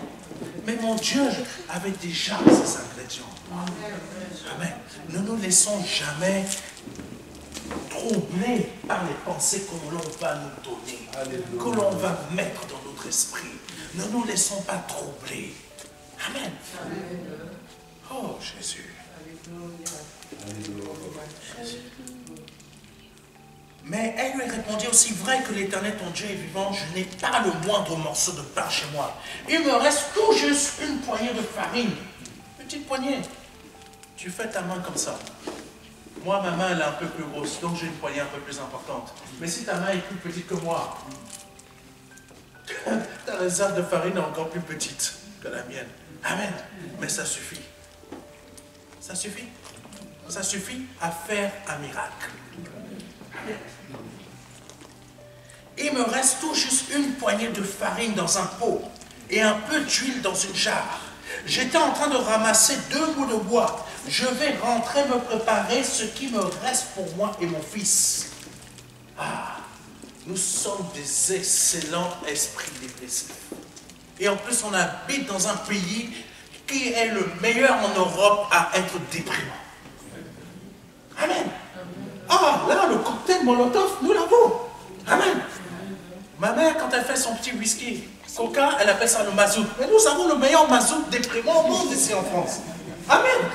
Mais mon Dieu avait déjà ses ingrédients. Amen. Ne nous laissons jamais troubler par les pensées que l'on va nous donner, que l'on va mettre dans notre esprit. Ne nous laissons pas troubler. Amen. Oh Jésus. Mais elle lui répondit aussi, vrai que l'Éternel ton Dieu est vivant, je n'ai pas le moindre morceau de pain chez moi. Il me reste tout juste une poignée de farine. Petite poignée. Tu fais ta main comme ça. Moi, ma main, elle est un peu plus grosse, donc j'ai une poignée un peu plus importante. Mais si ta main est plus petite que moi, ta réserve de farine est encore plus petite que la mienne. Amen. Mais ça suffit. Ça suffit. Ça suffit à faire un miracle. Amen. Il me reste tout juste une poignée de farine dans un pot et un peu d'huile dans une jarre. J'étais en train de ramasser 2 bouts de bois. Je vais rentrer me préparer ce qui me reste pour moi et mon fils. Ah, nous sommes des excellents esprits dépressifs. Et en plus, on habite dans un pays qui est le meilleur en Europe à être déprimant. Amen. Molotov, nous l'avons. Amen. Ma mère, quand elle fait son petit whisky, Coca, elle appelle ça le mazout. Mais nous avons le meilleur mazout déprimant au monde ici en France. Amen.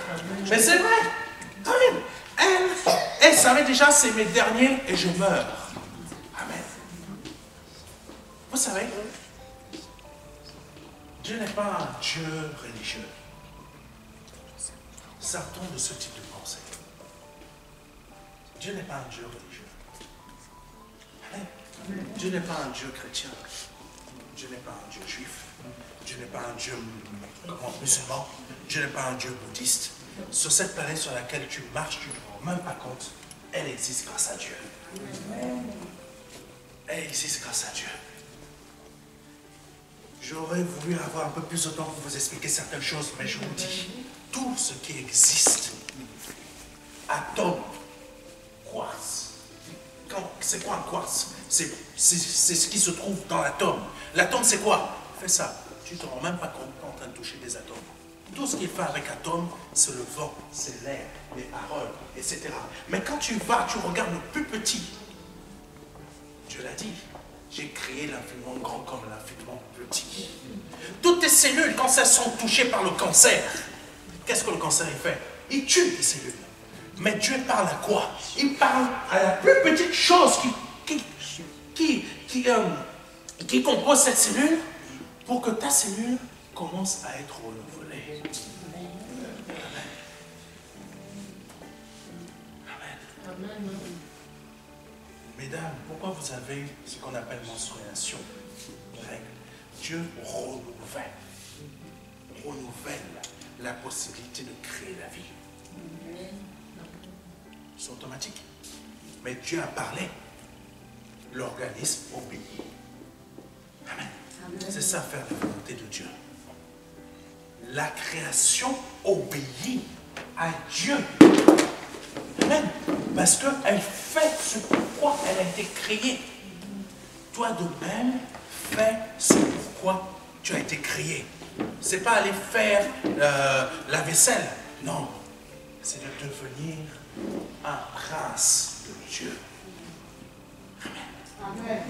Mais c'est vrai. Amen. Elle savait déjà, c'est mes derniers et je meurs. Amen. Vous savez, Dieu n'est pas un Dieu religieux. Sortons de ce type de pensée. Dieu n'est pas un Dieu religieux. Amen. Dieu n'est pas un Dieu chrétien. Dieu n'est pas un Dieu juif. Dieu n'est pas un Dieu musulman. Dieu n'est pas un Dieu bouddhiste. Sur cette planète sur laquelle tu marches, tu ne te rends même pas compte. Elle existe grâce à Dieu. Elle existe grâce à Dieu. J'aurais voulu avoir un peu plus de temps pour vous expliquer certaines choses, mais je vous dis, tout ce qui existe, atome, quartz. C'est quoi un quartz? C'est ce qui se trouve dans l'atome. L'atome, c'est quoi? Fais ça. Tu ne te rends même pas compte que tu es en train de toucher des atomes. Tout ce qu'il fait avec atome, c'est le vent, c'est l'air, les paroles, etc. Mais quand tu vas, tu regardes le plus petit. Dieu l'a dit. J'ai créé l'infiniment grand comme l'infiniment petit. Toutes tes cellules, quand elles sont touchées par le cancer, qu'est-ce que le cancer fait? Il tue tes cellules. Mais Dieu parle à quoi? Il parle à la plus petite chose qui compose cette cellule pour que ta cellule commence à être renouvelée. Amen. Amen. Mesdames, pourquoi vous avez ce qu'on appelle menstruation? Dieu renouvelle la possibilité de créer la vie. C'est automatique. Mais Dieu a parlé. L'organisme obéit. Amen. C'est ça faire la volonté de Dieu. La création obéit à Dieu. Amen. Parce qu'elle fait ce pourquoi elle a été créée. Toi de même, fais ce pourquoi tu as été créé. C'est pas aller faire la vaisselle. Non. C'est de devenir un prince de Dieu. Amen. Amen.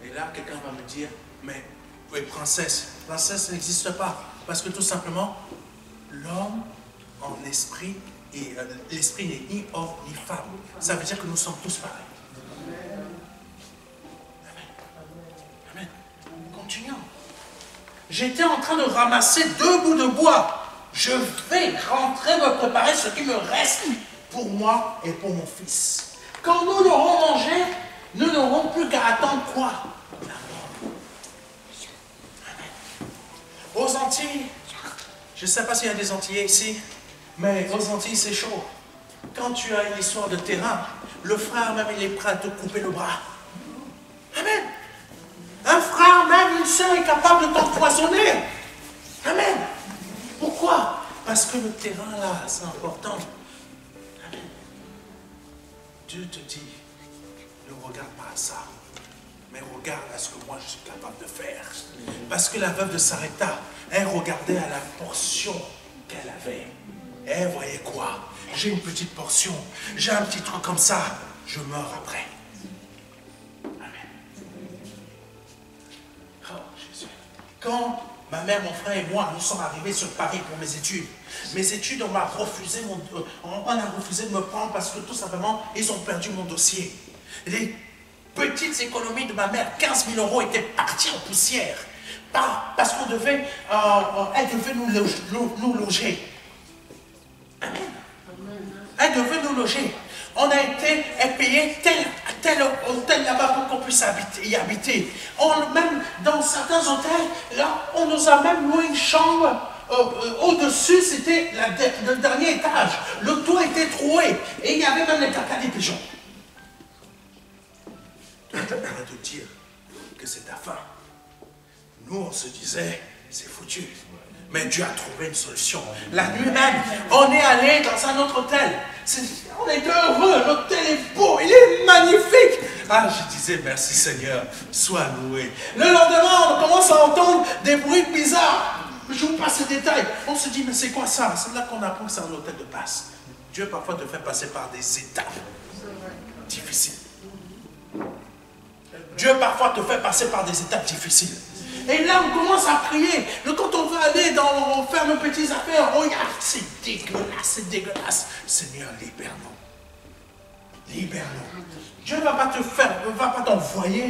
Et là, quelqu'un va me dire, mais oui, princesse n'existe pas. Parce que tout simplement, l'homme en esprit, et l'esprit n'est ni homme ni femme. Ça veut dire que nous sommes tous pareils. Amen. Amen. Continuons. J'étais en train de ramasser 2 bouts de bois. Je vais rentrer me préparer ce qui me reste pour moi et pour mon fils. Quand nous l'aurons mangé, nous n'aurons plus qu'à attendre quoi? La mort. Amen. Aux Antilles, je ne sais pas s'il y a des Antillais ici, mais aux Antilles, c'est chaud. Quand tu as une histoire de terrain, le frère même, il est prêt à te couper le bras. Amen. Un frère, même une soeur est capable de t'empoisonner. Amen. Pourquoi? Parce que le terrain, là, c'est important. Amen. Dieu te dit, ne regarde pas à ça, mais regarde à ce que moi, je suis capable de faire. Parce que la veuve de Sarepta, elle regardait à la portion qu'elle avait. Et elle voyait quoi? J'ai une petite portion, j'ai un petit truc comme ça, je meurs après. Oh, Jésus. Quand ma mère, mon frère et moi, nous sommes arrivés sur Paris pour mes études, on a refusé de me prendre parce que tout simplement, ils ont perdu mon dossier. Les petites économies de ma mère, 15 000 € étaient partis en poussière. Parce qu'on devait, elle devait nous loger. Amen. Elle devait nous loger. On a été payé tel hôtel là-bas pour qu'on puisse y habiter. Même dans certains hôtels, là, on nous a même loué une chambre. Au-dessus, c'était le dernier étage. Le toit était troué. Et il y avait même les caca des pigeons. Tu es en train de dire que c'est ta fin. Nous, on se disait, c'est foutu. Mais Dieu a trouvé une solution. La nuit même, on est allé dans un autre hôtel. On était heureux, l'hôtel est beau, il est magnifique. Ah, je disais, merci Seigneur, sois loué. Le lendemain, on commence à entendre des bruits bizarres. Je vous passe les détails. On se dit, mais c'est quoi ça? C'est là qu'on apprend que c'est un hôtel de passe. Dieu parfois te fait passer par des étapes. difficiles. Dieu parfois te fait passer par des étapes difficiles. Et là, on commence à prier. Mais quand on veut aller on faire nos petites affaires, regarde, c'est dégueulasse. Seigneur, libère-nous. Libère-nous. Dieu ne va pas te faire, ne va pas t'envoyer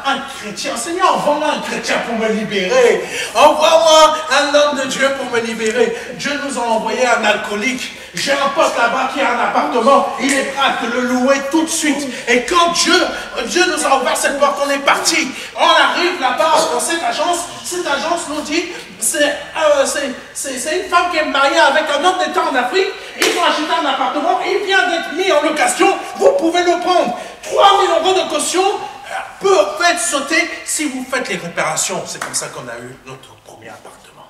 un chrétien. Seigneur, envoie-moi un chrétien pour me libérer. Envoie-moi un homme de Dieu pour me libérer. Dieu nous a envoyé un alcoolique. J'ai un pote là-bas qui a un appartement. Il est prêt à te le louer tout de suite. Et quand Dieu nous a ouvert cette porte, on est parti. On arrive là-bas dans cette agence. Cette agence nous dit, c'est une femme qui est mariée avec un homme d'État en Afrique. Ils ont acheté un appartement. Il vient d'être mis en location. Vous pouvez le prendre. 3 000 € de caution peut être sauter si vous faites les réparations. C'est comme ça qu'on a eu notre premier appartement.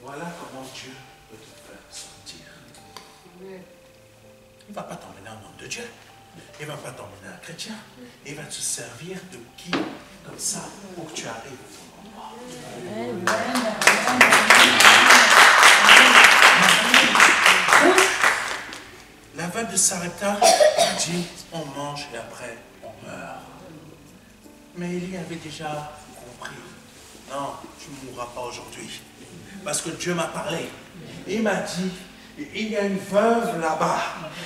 Voilà comment Dieu peut te faire sortir. Il ne va pas t'emmener un homme de Dieu. Il ne va pas t'emmener un chrétien. Il va te servir de qui comme ça pour que tu arrives au bon endroit. La veuve de Sarepta dit on mange et après on meurt. Mais Élie avait déjà compris. Non, tu ne mourras pas aujourd'hui. Parce que Dieu m'a parlé. Il m'a dit, il y a une veuve là-bas.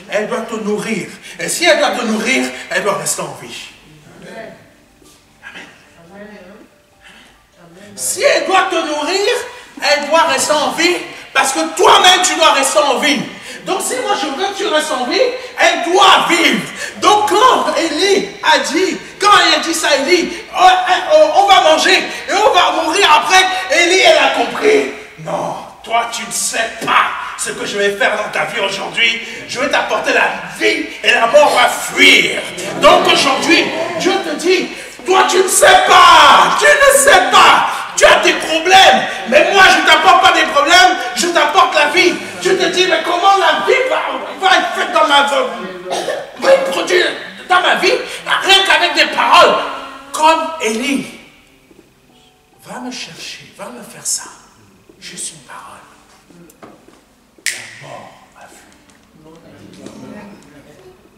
Elle doit te nourrir. Et si elle doit te nourrir, elle doit rester en vie. Amen. Si elle doit te nourrir, elle doit rester en vie. Parce que toi-même, tu dois rester en vie. Donc si moi je veux que tu restes en vie, elle doit vivre. Donc quand Élie a dit, quand il a dit ça, Élie, on va manger et on va mourir après, Élie, elle a compris. Non, toi tu ne sais pas ce que je vais faire dans ta vie aujourd'hui. Je vais t'apporter la vie et la mort va fuir. Donc aujourd'hui, Dieu te dit, toi tu ne sais pas, tu as des problèmes, mais moi je ne t'apporte pas des problèmes, je t'apporte la vie. Je te dis, mais comment la vie va être faite dans ma vie, va être produite dans ma vie, rien qu'avec des paroles, comme Élie. Va me chercher, va me faire ça. Juste une parole. La mort a fui.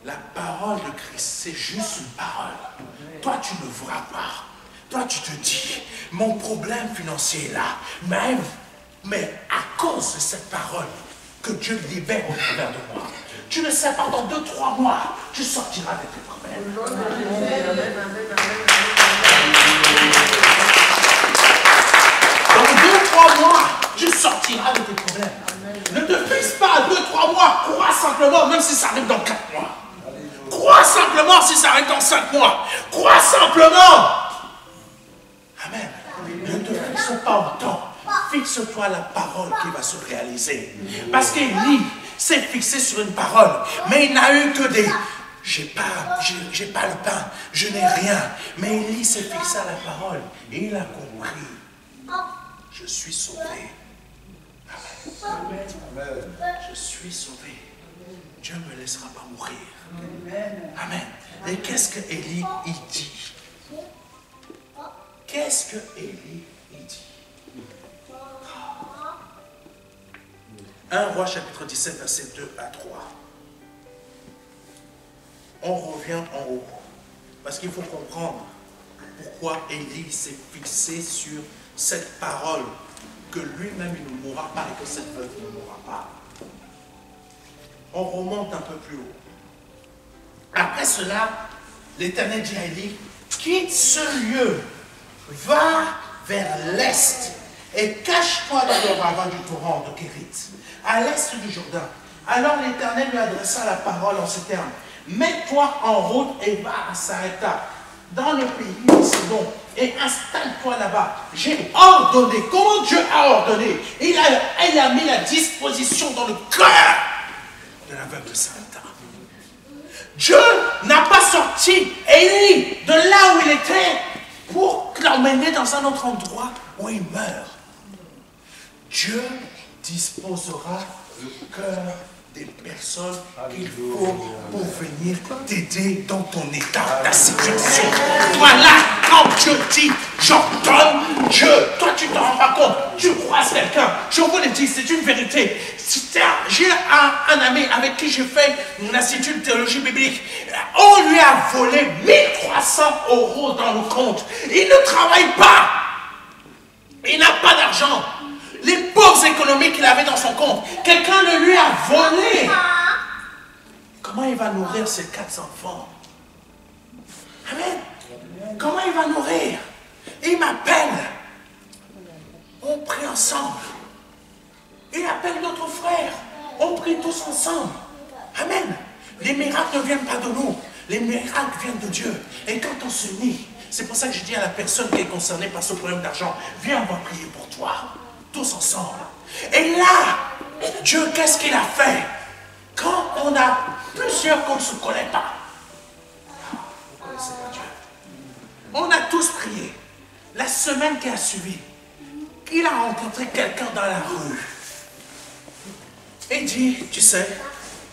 La parole de Christ, c'est juste une parole. Toi, tu ne vois pas. Toi, tu te dis, mon problème financier est là. Mais à cause de cette parole que Dieu libère au travers de moi, tu ne sais pas, dans 2-3 mois, tu sortiras de tes problèmes. Dans 2-3 mois, tu sortiras de tes problèmes. Ne te fixe pas à 2-3 mois. Crois simplement, même si ça arrive dans 4 mois. Crois simplement si ça arrive dans 5 mois. Crois simplement. Amen. Ne te fixe pas au temps. Fixe-toi la parole qui va se réaliser. Parce qu'Élie s'est fixé sur une parole. Mais il n'a eu que des... J'ai pas le pain, je n'ai rien. Mais Élie s'est fixé à la parole. Et il a compris. Je suis sauvé. Amen. Je suis sauvé. Dieu ne me laissera pas mourir. Amen. Et qu'est-ce que Élie il dit? Qu'est-ce que Élie il dit? 1 Roi chapitre 17, verset 2 à 3. On revient en haut. Parce qu'il faut comprendre pourquoi Élie s'est fixé sur cette parole, que lui-même il ne mourra pas et que cette veuve ne mourra pas. On remonte un peu plus haut. Après cela, l'Éternel dit à Élie, quitte ce lieu, va vers l'est et cache-toi dans le ravin du torrent de Kérit, à l'est du Jourdain. Alors l'Éternel lui adressa la parole en ces termes. Mets-toi en route et va à Sarepta, dans le pays de Sidon, et installe-toi là-bas. J'ai ordonné. Comment Dieu a ordonné? Il a mis la disposition dans le cœur de la veuve de Sarepta. Dieu n'a pas sorti Élie de là où il était pour l'emmener dans un autre endroit où il meurt. Dieu disposera le cœur des personnes qu'il faut pour venir t'aider dans ton état, ta situation. Voilà, quand Dieu dit, j'ordonne, Dieu, toi tu t'en rends pas compte, tu croises quelqu'un, je vous le dis, c'est une vérité. J'ai un ami avec qui j'ai fait un institut de théologie biblique. On lui a volé 1300 € dans le compte. Il ne travaille pas. Il n'a pas d'argent. Les pauvres économiques qu'il avait dans son compte, quelqu'un le lui a volé. Comment il va nourrir ses 4 enfants? Amen. Comment il va nourrir? Il m'appelle. On prie ensemble. Il appelle notre frère. On prie tous ensemble. Amen. Les miracles ne viennent pas de nous. Les miracles viennent de Dieu. Et quand on se unit, c'est pour ça que je dis à la personne qui est concernée par ce problème d'argent, viens, on va prier pour toi. Tous ensemble. Et là, Dieu, qu'est-ce qu'il a fait? Quand on a plusieurs qu'on ne se connaît pas. Vous ne connaissez pas Dieu. On a tous prié. La semaine qui a suivi, il a rencontré quelqu'un dans la rue. Et dit, tu sais,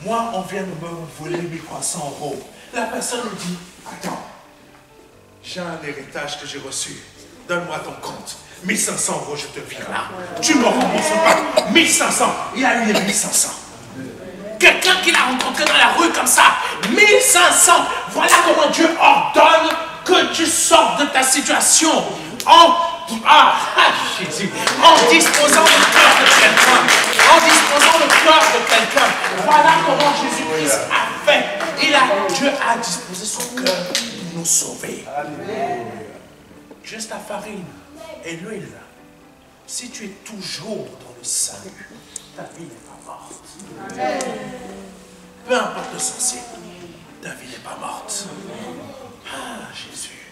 moi, on vient de me voler 1300 €. La personne lui dit, attends, j'ai un héritage que j'ai reçu. Donne-moi ton compte. 1500 €, je te vire là. Tu ne me rembourses pas. 1500. Il a eu les 1500. Quelqu'un qu'il a rencontré dans la rue comme ça. 1500. Voilà comment Dieu ordonne que tu sortes de ta situation. Jésus. En disposant le cœur de quelqu'un. En disposant le cœur de quelqu'un. Voilà comment Jésus-Christ a fait. Dieu a disposé son cœur pour nous sauver. Juste la farine et l'huile. Si tu es toujours dans le salut, ta vie n'est pas morte. Peu importe le sorcier, ta vie n'est pas morte. Ah, Jésus.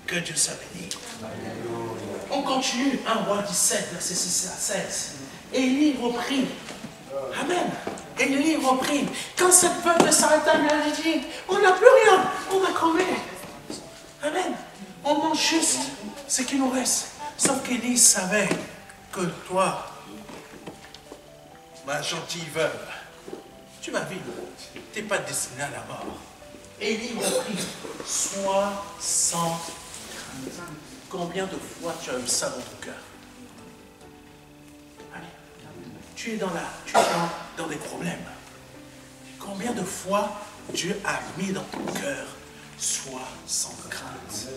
Que Dieu soit béni. On continue. 1 Roi 17, verset 6 à 16. Élie reprit. Amen. Élie reprit. Quand cette peuple s'arrêta, lui a dit, on n'a plus rien, on va crever. Amen. On mange juste ce qui nous reste. Sauf qu'Élie savait que toi, ma gentille veuve, tu vas vivre. Tu n'es pas destiné à la mort. Élie reprit. Sois sans crainte. Combien de fois tu as eu ça dans ton cœur? Allez. Tu es dans des problèmes. Combien de fois Dieu a mis dans ton cœur, sois sans crainte?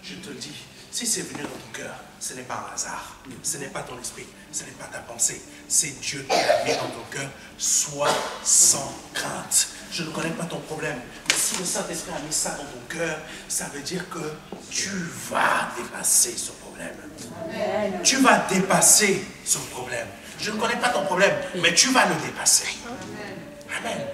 Je te le dis, si c'est venu dans ton cœur, ce n'est pas un hasard, ce n'est pas ton esprit, ce n'est pas ta pensée, c'est Dieu qui l'a mis dans ton cœur, sois sans crainte. Je ne connais pas ton problème, mais si le Saint-Esprit a mis ça dans ton cœur, ça veut dire que tu vas dépasser ce problème. Amen. Tu vas dépasser ce problème. Je ne connais pas ton problème, mais tu vas le dépasser. Amen.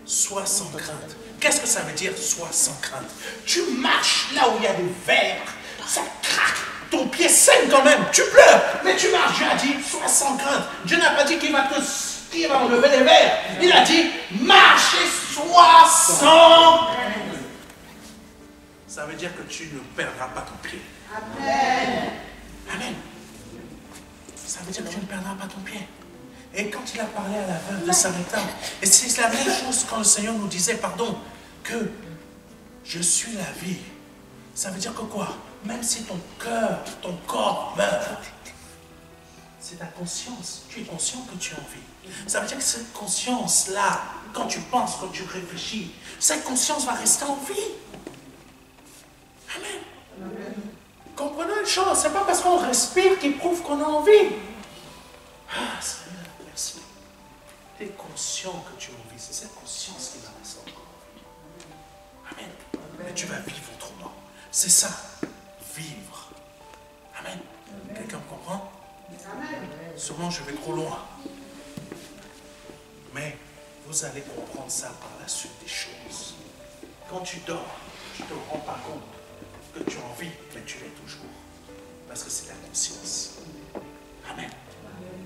Sois sans crainte. Qu'est-ce que ça veut dire, sois sans crainte? Tu marches là où il y a des vers, ça craque, ton pied saigne quand même, tu pleures, mais tu marches. Dieu a dit, sois sans crainte. Dieu n'a pas dit qu'il va enlever les vers. Il a dit, marche et sois sans crainte. Ça veut dire que tu ne perdras pas ton pied. Amen. Amen. Ça veut dire que tu ne perdras pas ton pied. Et quand il a parlé à la veuve de Sarepta, et c'est la même chose quand le Seigneur nous disait, pardon, que je suis la vie. Ça veut dire que quoi? Même si ton cœur, ton corps meurt, c'est ta conscience. Tu es conscient que tu es en vie. Ça veut dire que cette conscience-là, quand tu penses, quand tu réfléchis, cette conscience va rester en vie. Amen. Amen. Comprenons une chose, c'est pas parce qu'on respire qu'il prouve qu'on a envie. Ah, Seigneur, merci. Tu es conscient que tu as envie. C'est cette conscience qui va rester encore en vie. Amen. Mais tu vas vivre autrement. C'est ça, vivre. Amen. Quelqu'un me comprend? Amen. Sûrement je vais trop loin. Mais vous allez comprendre ça par la suite des choses. Quand tu dors, tu ne te rends pas compte que tu as envie, mais tu l'es toujours. Parce que c'est ta conscience. Amen.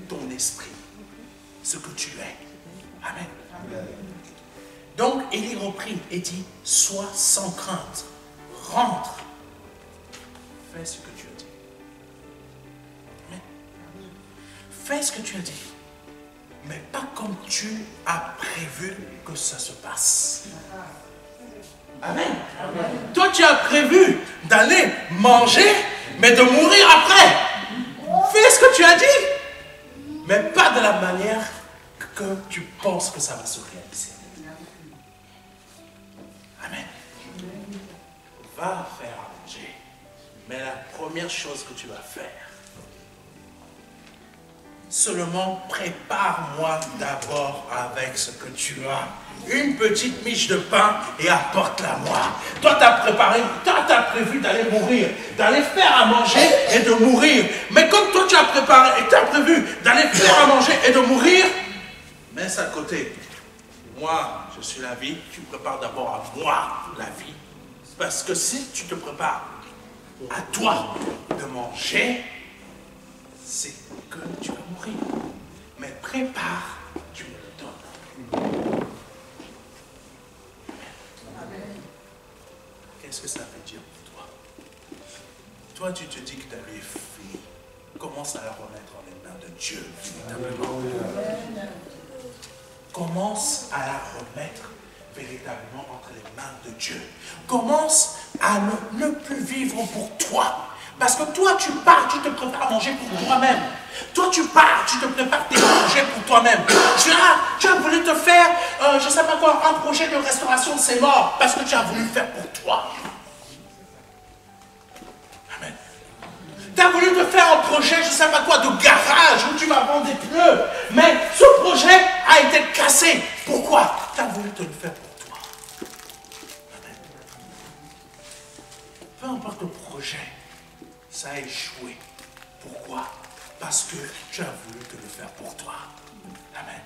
Ton esprit. Ce que tu es. Amen. Amen. Donc, Élie reprit et dit, sois sans crainte. Rentre. Fais ce que tu as dit. Amen. Fais ce que tu as dit. Mais pas comme tu as prévu que ça se passe. Amen. Amen. Toi, tu as prévu d'aller manger, mais de mourir après. Fais ce que tu as dit. mais pas de la manière que tu penses que ça va se réaliser. Amen. Va faire à manger. Mais la première chose que tu vas faire, seulement prépare-moi d'abord avec ce que tu as. Une petite miche de pain et apporte-la-moi. Toi, tu as préparé, toi, tu as prévu d'aller mourir, d'aller faire à manger et de mourir. Mais comme toi, tu as préparé et tu as prévu d'aller faire à manger et de mourir, mets ça à côté. Moi, je suis la vie, tu prépares d'abord à moi la vie. Parce que si tu te prépares à toi de manger, c'est que tu vas mourir. Mais prépare, tu me le donnes. Qu'est-ce que ça veut dire pour toi? Toi, tu te dis que ta vie est finie. Commence à la remettre dans les mains de Dieu, véritablement. Commence à la remettre véritablement entre les mains de Dieu. Commence à ne plus vivre pour toi. Parce que toi, tu pars, tu te prépares à manger pour toi-même. Toi, tu pars, tu te prépares à manger pour toi-même. Tu as voulu te faire, je ne sais pas quoi, un projet de restauration, c'est mort. Parce que tu as voulu le faire pour toi. Amen. Tu as voulu te faire un projet, je ne sais pas quoi, de garage où tu vas vendre des pneus. Mais ce projet a été cassé. Pourquoi? Tu as voulu te le faire pour toi. Amen. Peu importe le projet, ça a échoué. Pourquoi? Parce que tu as voulu te le faire pour toi. Amen.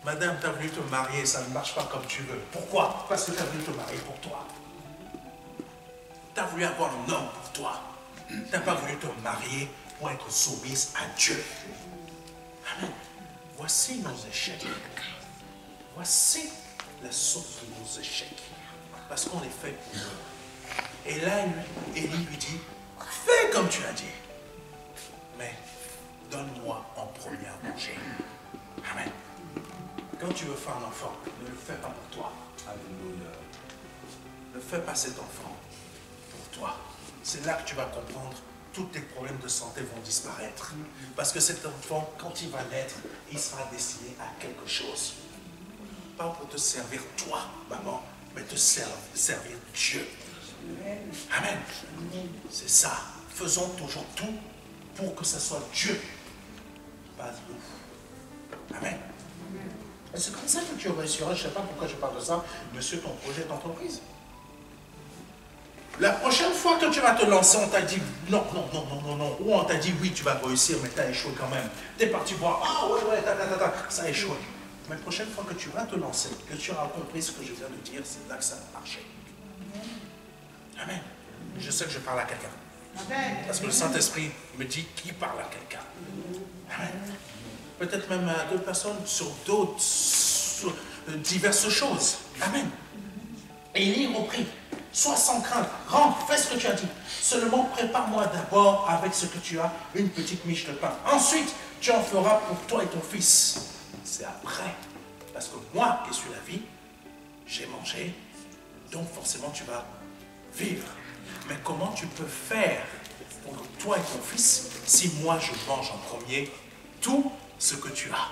Madame, tu as voulu te marier, ça ne marche pas comme tu veux. Pourquoi? Parce que tu as voulu te marier pour toi. Tu as voulu avoir un homme pour toi. Tu n'as pas voulu te marier pour être soumise à Dieu. Amen. Voici nos échecs. Voici la source de nos échecs. Parce qu'on les fait pour nous. Et là, Élie lui dit, fais comme tu as dit. Mais donne-moi en premier à manger. Amen. Quand tu veux faire un enfant, ne le fais pas pour toi. Alléluia. Ne fais pas cet enfant pour toi. C'est là que tu vas comprendre, tous tes problèmes de santé vont disparaître. Parce que cet enfant, quand il va naître, il sera destiné à quelque chose. Pas pour te servir toi, maman, mais te servir Dieu. Amen. C'est ça. Faisons toujours tout pour que ce soit Dieu, pas nous. Amen. Et c'est comme ça que tu réussiras. Je ne sais pas pourquoi je parle de ça, monsieur, ton projet d'entreprise. La prochaine fois que tu vas te lancer, on t'a dit non, non, non, non, non, non. Ou on t'a dit oui, tu vas réussir, mais tu as échoué quand même. Tu es parti voir, ah ouais, ça a échoué. Mais la prochaine fois que tu vas te lancer, que tu auras compris ce que je viens de dire, c'est là que ça va marcher. Amen. Je sais que je parle à quelqu'un. Parce que le Saint-Esprit me dit qui parle à quelqu'un. Amen. Peut-être même à d'autres personnes sur d'autres, diverses choses. Amen. Et Élie reprit. Sois sans crainte, rentre, fais ce que tu as dit. Seulement prépare-moi d'abord avec ce que tu as, une petite miche de pain. Ensuite, tu en feras pour toi et ton fils. C'est après. Parce que moi qui suis la vie, j'ai mangé, donc forcément tu vas vivre. Mais comment tu peux faire pour toi et ton fils si moi je mange en premier tout ce que tu as?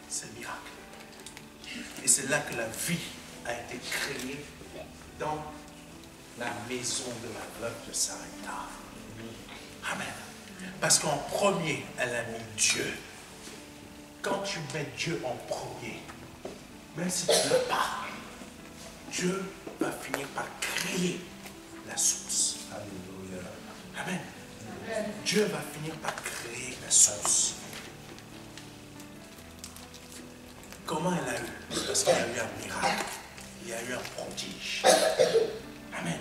C'est le miracle. Et c'est là que la vie a été créée dans la maison de la veuve de Sarepta. Amen. Parce qu'en premier, elle a mis Dieu. Quand tu mets Dieu en premier, même si tu ne l'as pas, Dieu va finir par créer la source. Alléluia. Amen. Dieu va finir par créer la source. Comment elle a eu? Parce qu'il y a eu un miracle. Il y a eu un prodige. Amen.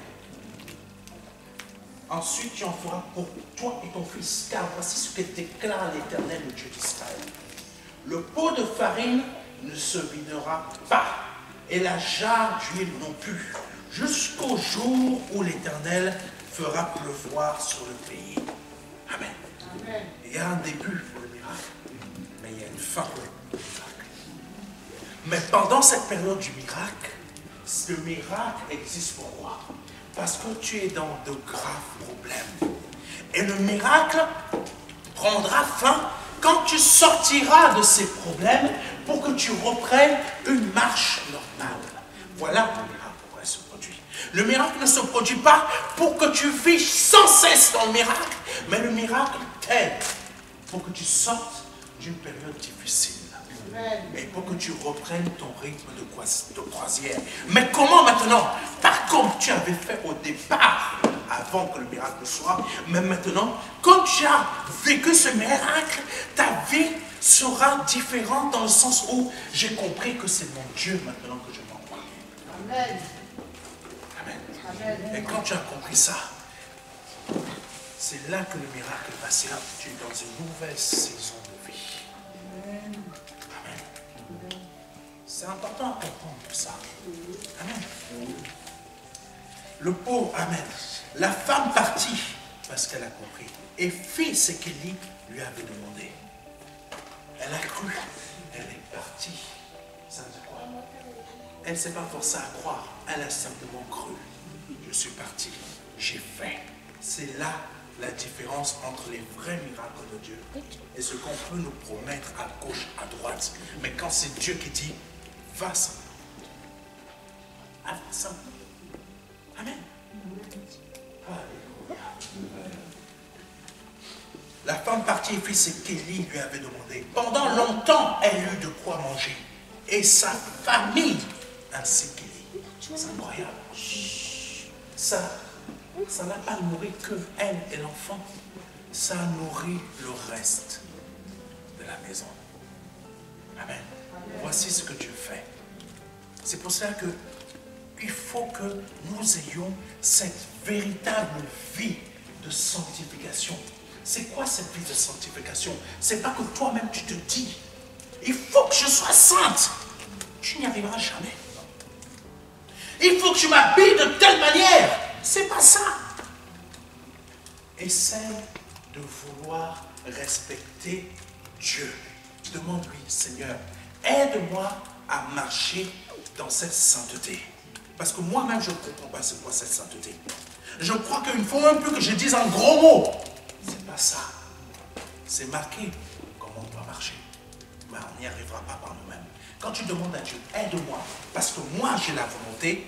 Ensuite, tu en feras pour toi et ton fils, car voici ce que déclare l'Éternel, le Dieu d'Israël. Le pot de farine ne se videra pas, et la jarre d'huile non plus, jusqu'au jour où l'Éternel fera pleuvoir sur le pays. Amen. Amen. Il y a un début pour le miracle, mais il y a une fin pour le miracle. Mais pendant cette période du miracle, le miracle existe pourquoi? Parce que tu es dans de graves problèmes. Et le miracle prendra fin quand tu sortiras de ces problèmes pour que tu reprennes une marche normale. Voilà où le miracle se produit. Le miracle ne se produit pas pour que tu vives sans cesse dans le miracle, mais le miracle t'aide pour que tu sortes d'une période difficile. Et pour que tu reprennes ton rythme de croisière. Mais comment maintenant? Pas comme tu avais fait au départ, avant que le miracle soit, mais maintenant, quand tu as vécu ce miracle, ta vie sera différente dans le sens où j'ai compris que c'est mon Dieu maintenant que je m'envoie. Amen. Amen. Et quand tu as compris ça, c'est là que le miracle va s'effectuer dans une nouvelle saison de vie. Amen. C'est important à comprendre tout ça. Amen. Le pauvre, amen. La femme partit parce qu'elle a compris et fit ce qu'Élie lui avait demandé. Elle a cru, elle est partie. Ça veut dire quoi? Elle ne s'est pas forcée à croire, elle a simplement cru. Je suis parti, j'ai fait. C'est là la différence entre les vrais miracles de Dieu et ce qu'on peut nous promettre à gauche, à droite. Mais quand c'est Dieu qui dit, va simplement. Avance simplement. Amen. Alléluia. La femme partit et fit ce qu'Élie lui avait demandé. Pendant longtemps, elle eut de quoi manger. Et sa famille ainsi qu'Élie. C'est incroyable. Ça n'a pas nourri que elle et l'enfant. Ça a nourri le reste de la maison. Amen. Voici ce que Dieu fait. C'est pour cela que il faut que nous ayons cette véritable vie de sanctification. C'est quoi cette vie de sanctification? C'est pas que toi-même tu te dis, il faut que je sois sainte. Tu n'y arriveras jamais. Il faut que je m'habille de telle manière. C'est pas ça. Essaye de vouloir respecter Dieu. Demande-lui, Seigneur, aide-moi à marcher dans cette sainteté. Parce que moi-même, je ne comprends pas c'est quoi cette sainteté. Je crois qu'il faut même plus que je dise un gros mot. C'est pas ça. C'est marqué comment on doit marcher. Mais on n'y arrivera pas par nous-mêmes. Quand tu demandes à Dieu, aide-moi, parce que moi j'ai la volonté,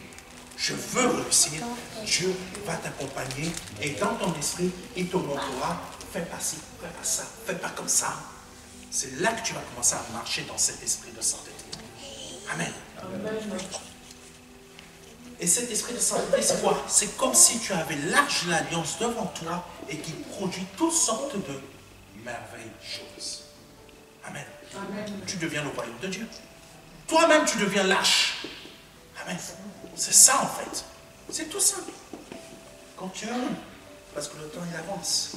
je veux réussir, Dieu va t'accompagner et dans ton esprit, il te montrera, fais pas ci, fais pas ça, fais pas comme ça. C'est là que tu vas commencer à marcher dans cet esprit de sainteté. Amen. Amen. Et cet esprit de sainteté, c'est quoi? C'est comme si tu avais l'arche de l'alliance devant toi et qui produit toutes sortes de merveilleuses. Amen. Amen. Tu deviens le royaume de Dieu. Toi-même, tu deviens l'arche. Amen. C'est ça en fait. C'est tout simple. Quand tu aimes, parce que le temps il avance.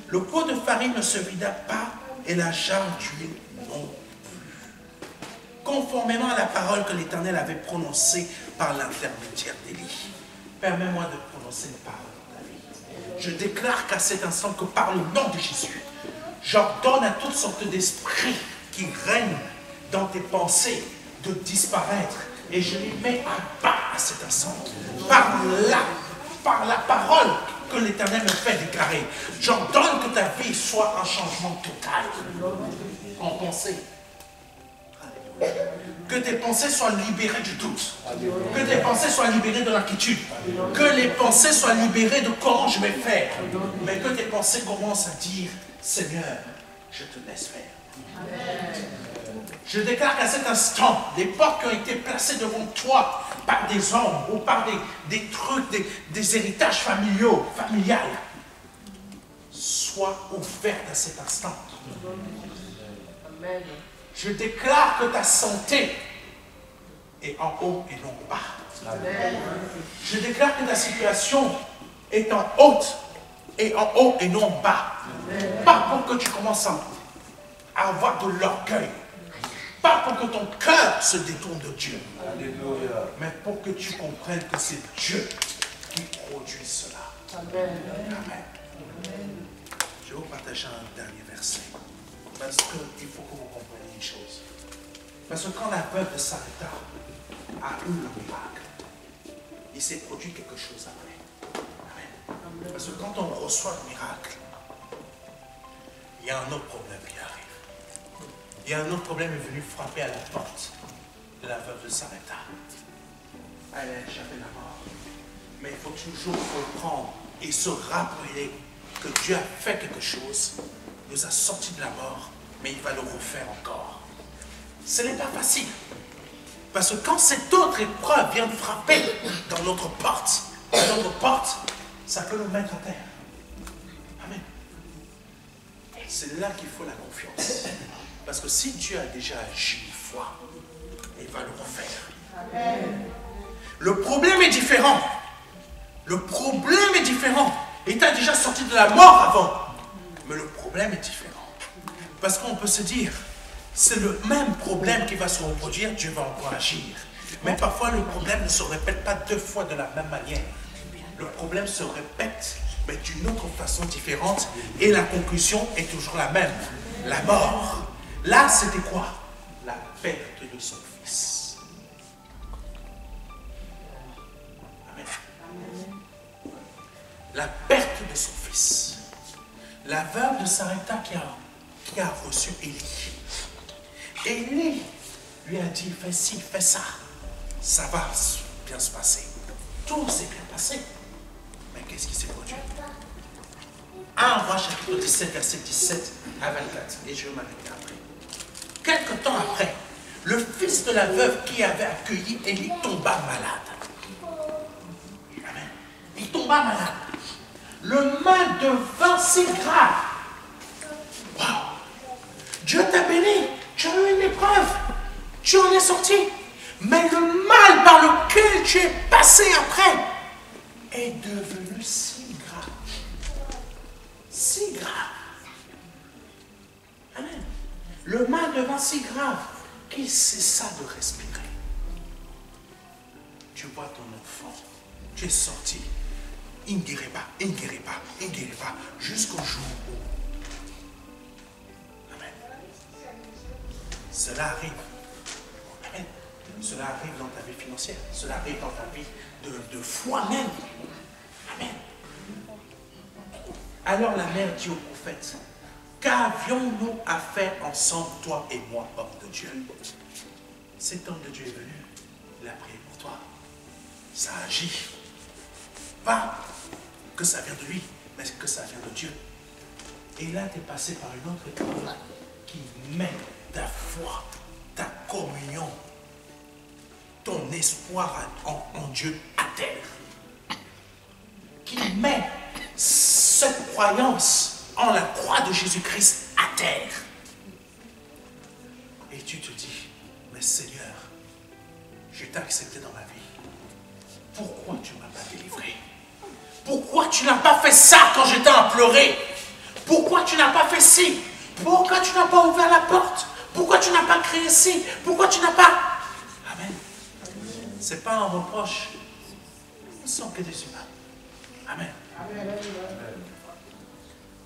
Le pot de farine ne se vida pas et la jarre d'huile non plus. Conformément à la parole que l'Éternel avait prononcée par l'intermédiaire d'Élie. Permets-moi de prononcer une parole dans ta vie. Je déclare qu'à cet instant que par le nom de Jésus, j'ordonne à toutes sortes d'esprits qui règnent dans tes pensées de disparaître. Et je les mets à bas à cet instant. Par la parole que l'Éternel me fait déclarer. J'ordonne que ta vie soit un changement total en pensée. Que tes pensées soient libérées du doute. Que tes pensées soient libérées de l'inquiétude. Que les pensées soient libérées de comment je vais faire. Mais que tes pensées commencent à dire, Seigneur, je te laisse faire. Amen. Je déclare qu'à cet instant, les portes qui ont été placées devant toi par des hommes ou par des trucs, des héritages familiales, soient ouvertes à cet instant. Amen. Je déclare que ta santé est en haut et non en bas. Amen. Je déclare que ta situation est en haut et non en bas. Amen. Pas pour que tu commences à avoir de l'orgueil. Pas pour que ton cœur se détourne de Dieu. Alléluia. Mais pour que tu comprennes que c'est Dieu qui produit cela. Amen. Amen. Amen. Je vais vous partager un dernier verset. Parce qu'il faut que vous compreniez une chose. Parce que quand l'aveugle de Sarepta a eu le miracle, il s'est produit quelque chose après. Amen. Parce que quand on reçoit le miracle, il y a un autre problème qui arrive. Il y a un autre problème est venu frapper à la porte de la veuve de Sarepta. Elle a échappé la mort. Mais il faut toujours comprendre et se rappeler que Dieu a fait quelque chose, nous a sortis de la mort, mais il va le refaire encore. Ce n'est pas facile. Parce que quand cette autre épreuve vient de frapper dans notre porte, ça peut nous mettre à terre. Amen. C'est là qu'il faut la confiance. Parce que si Dieu a déjà agi une fois, il va le refaire. Amen. Le problème est différent. Le problème est différent. Il t'a déjà sorti de la mort avant. Mais le problème est différent. Parce qu'on peut se dire, c'est le même problème qui va se reproduire, Dieu va encore agir. Mais parfois, le problème ne se répète pas 2 fois de la même manière. Le problème se répète, mais d'une autre façon différente. Et la conclusion est toujours la même. La mort. Là, c'était quoi? La perte de son fils. Amen. La perte de son fils. La veuve de Sarepta qui a reçu Élie. Élie lui a dit, fais ci, fais ça. Ça va bien se passer. Tout s'est bien passé. Mais qu'est-ce qui s'est produit? 1 Roi chapitre 17, verset 17 à 24. Et je vais m'arrêter après. Quelque temps après, le fils de la veuve qui avait accueilli Élie tomba malade. Amen. Il tomba malade. Le mal devint si grave. Wow. Dieu t'a béni. Tu as eu une épreuve. Tu en es sorti. Mais le mal par lequel tu es passé après est devenu si grave. Si grave. Amen. Le mal devint si grave qu'il cessa de respirer. Tu vois ton enfant. Tu es sorti. Il ne guérit pas, il ne guérit pas, il ne guérit pas, jusqu'au jour où. Amen. Cela arrive. Amen. Cela arrive dans ta vie financière. Cela arrive dans ta vie de foi même. Amen. Alors la mère dit au prophète, qu'avions-nous à faire ensemble, toi et moi, homme de Dieu? Cet homme de Dieu est venu. Il a prié pour toi. Ça agit. Pas que ça vient de lui, mais que ça vient de Dieu. Et là, tu es passé par une autre épreuve qui met ta foi, ta communion, ton espoir en Dieu à terre. Qui met cette croyance en la croix de Jésus-Christ à terre. Et tu te dis, mais Seigneur, je t'ai accepté dans ma vie. Pourquoi tu ne m'as pas délivré? Pourquoi tu n'as pas fait ça quand j'étais à pleurer? Pourquoi tu n'as pas fait ci? Pourquoi tu n'as pas ouvert la porte? Pourquoi tu n'as pas créé ci? Pourquoi tu n'as pas... Amen. Ce n'est pas un reproche. Nous sommes que des humains. Amen. Amen.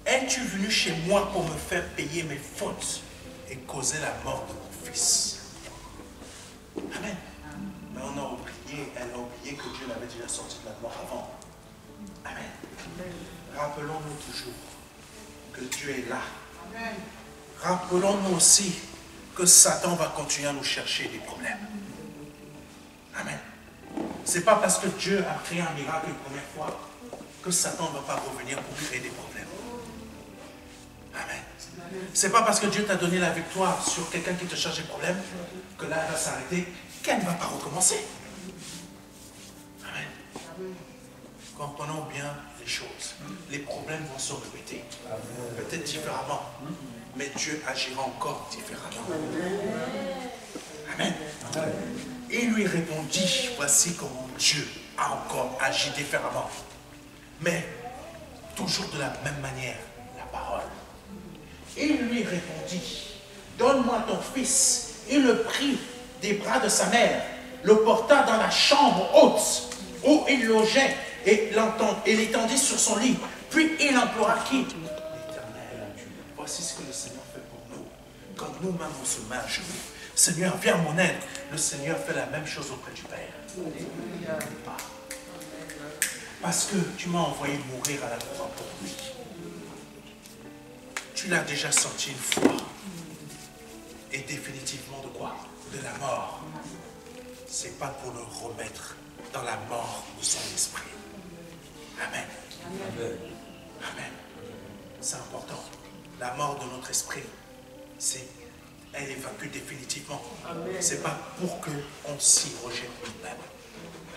Es-tu venu chez moi pour me faire payer mes fautes et causer la mort de mon fils? Amen. Mais on a oublié, elle a oublié que Dieu l'avait déjà sorti de la mort avant. Amen. Rappelons-nous toujours que Dieu est là. Amen. Rappelons-nous aussi que Satan va continuer à nous chercher des problèmes. Amen. Ce n'est pas parce que Dieu a créé un miracle une première fois que Satan ne va pas revenir pour créer des problèmes. Amen. Ce n'est pas parce que Dieu t'a donné la victoire sur quelqu'un qui te cherche des problèmes que là, elle va s'arrêter, qu'elle ne va pas recommencer. Amen. Comprenons bien les choses. Les problèmes vont se répéter. Peut-être différemment. Mais Dieu agira encore différemment. Amen. Il lui répondit, voici comment Dieu a encore agi différemment. Mais toujours de la même manière, la parole. Il lui répondit, donne-moi ton fils. Il le prit des bras de sa mère, le porta dans la chambre haute où il logeait et l'étendit sur son lit. Puis il implora qui? L'Éternel. Voici ce que le Seigneur fait pour nous. Quand nous-mêmes on se met à genoux, Seigneur, viens à mon aide. Le Seigneur fait la même chose auprès du Père. Parce que tu m'as envoyé mourir à la croix pour lui. tu l'as déjà sorti une fois, et définitivement de quoi? De la mort. C'est pas pour le remettre dans la mort de son esprit. Amen. Amen. Amen. C'est important. La mort de notre esprit, elle est vaincue définitivement. C'est pas pour qu'on s'y rejette nous-mêmes.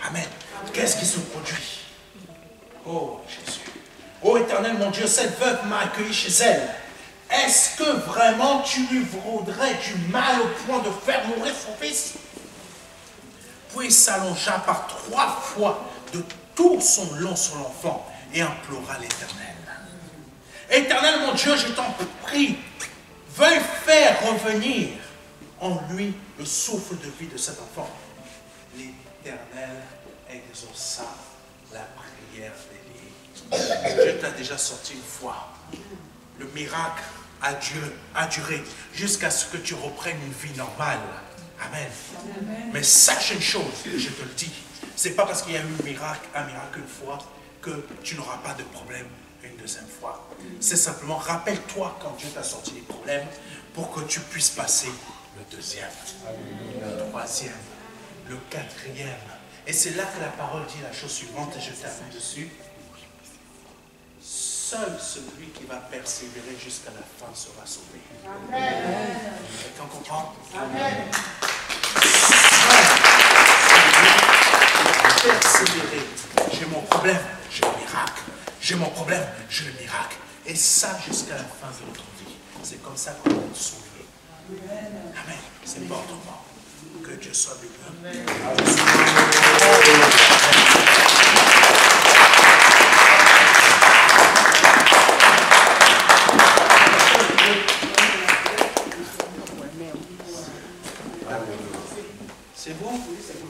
Amen. Qu'est-ce qui se produit? Oh Jésus. Oh Éternel mon Dieu, cette veuve m'a accueilli chez elle. Est-ce que vraiment tu lui voudrais du mal au point de faire mourir son fils? Puis il s'allongea par 3 fois de tout son long sur l'enfant et implora l'Éternel. Éternel mon Dieu, je t'en prie, veuille faire revenir en lui le souffle de vie de cet enfant. L'Éternel exauça la prière d'Élie. Dieu t'a déjà sorti une fois. Le miracle a duré jusqu'à ce que tu reprennes une vie normale. Amen. Amen. Mais sache une chose, je te le dis, c'est pas parce qu'il y a eu un miracle une fois que tu n'auras pas de problème une deuxième fois. C'est simplement, rappelle-toi quand Dieu t'a sorti les problèmes pour que tu puisses passer le deuxième, le troisième, le quatrième. Et c'est là que la parole dit la chose suivante, et je termine dessus. Seul celui qui va persévérer jusqu'à la fin sera sauvé. Amen. Quelqu'un comprend? Amen. Persévérer. J'ai mon problème, j'ai le miracle. J'ai mon problème, j'ai le miracle. Et ça jusqu'à la fin de notre vie. C'est comme ça qu'on va être sauvé. Amen. C'est pas autrement. Que Dieu soit béni. C'est vous? Oui, c'est vous.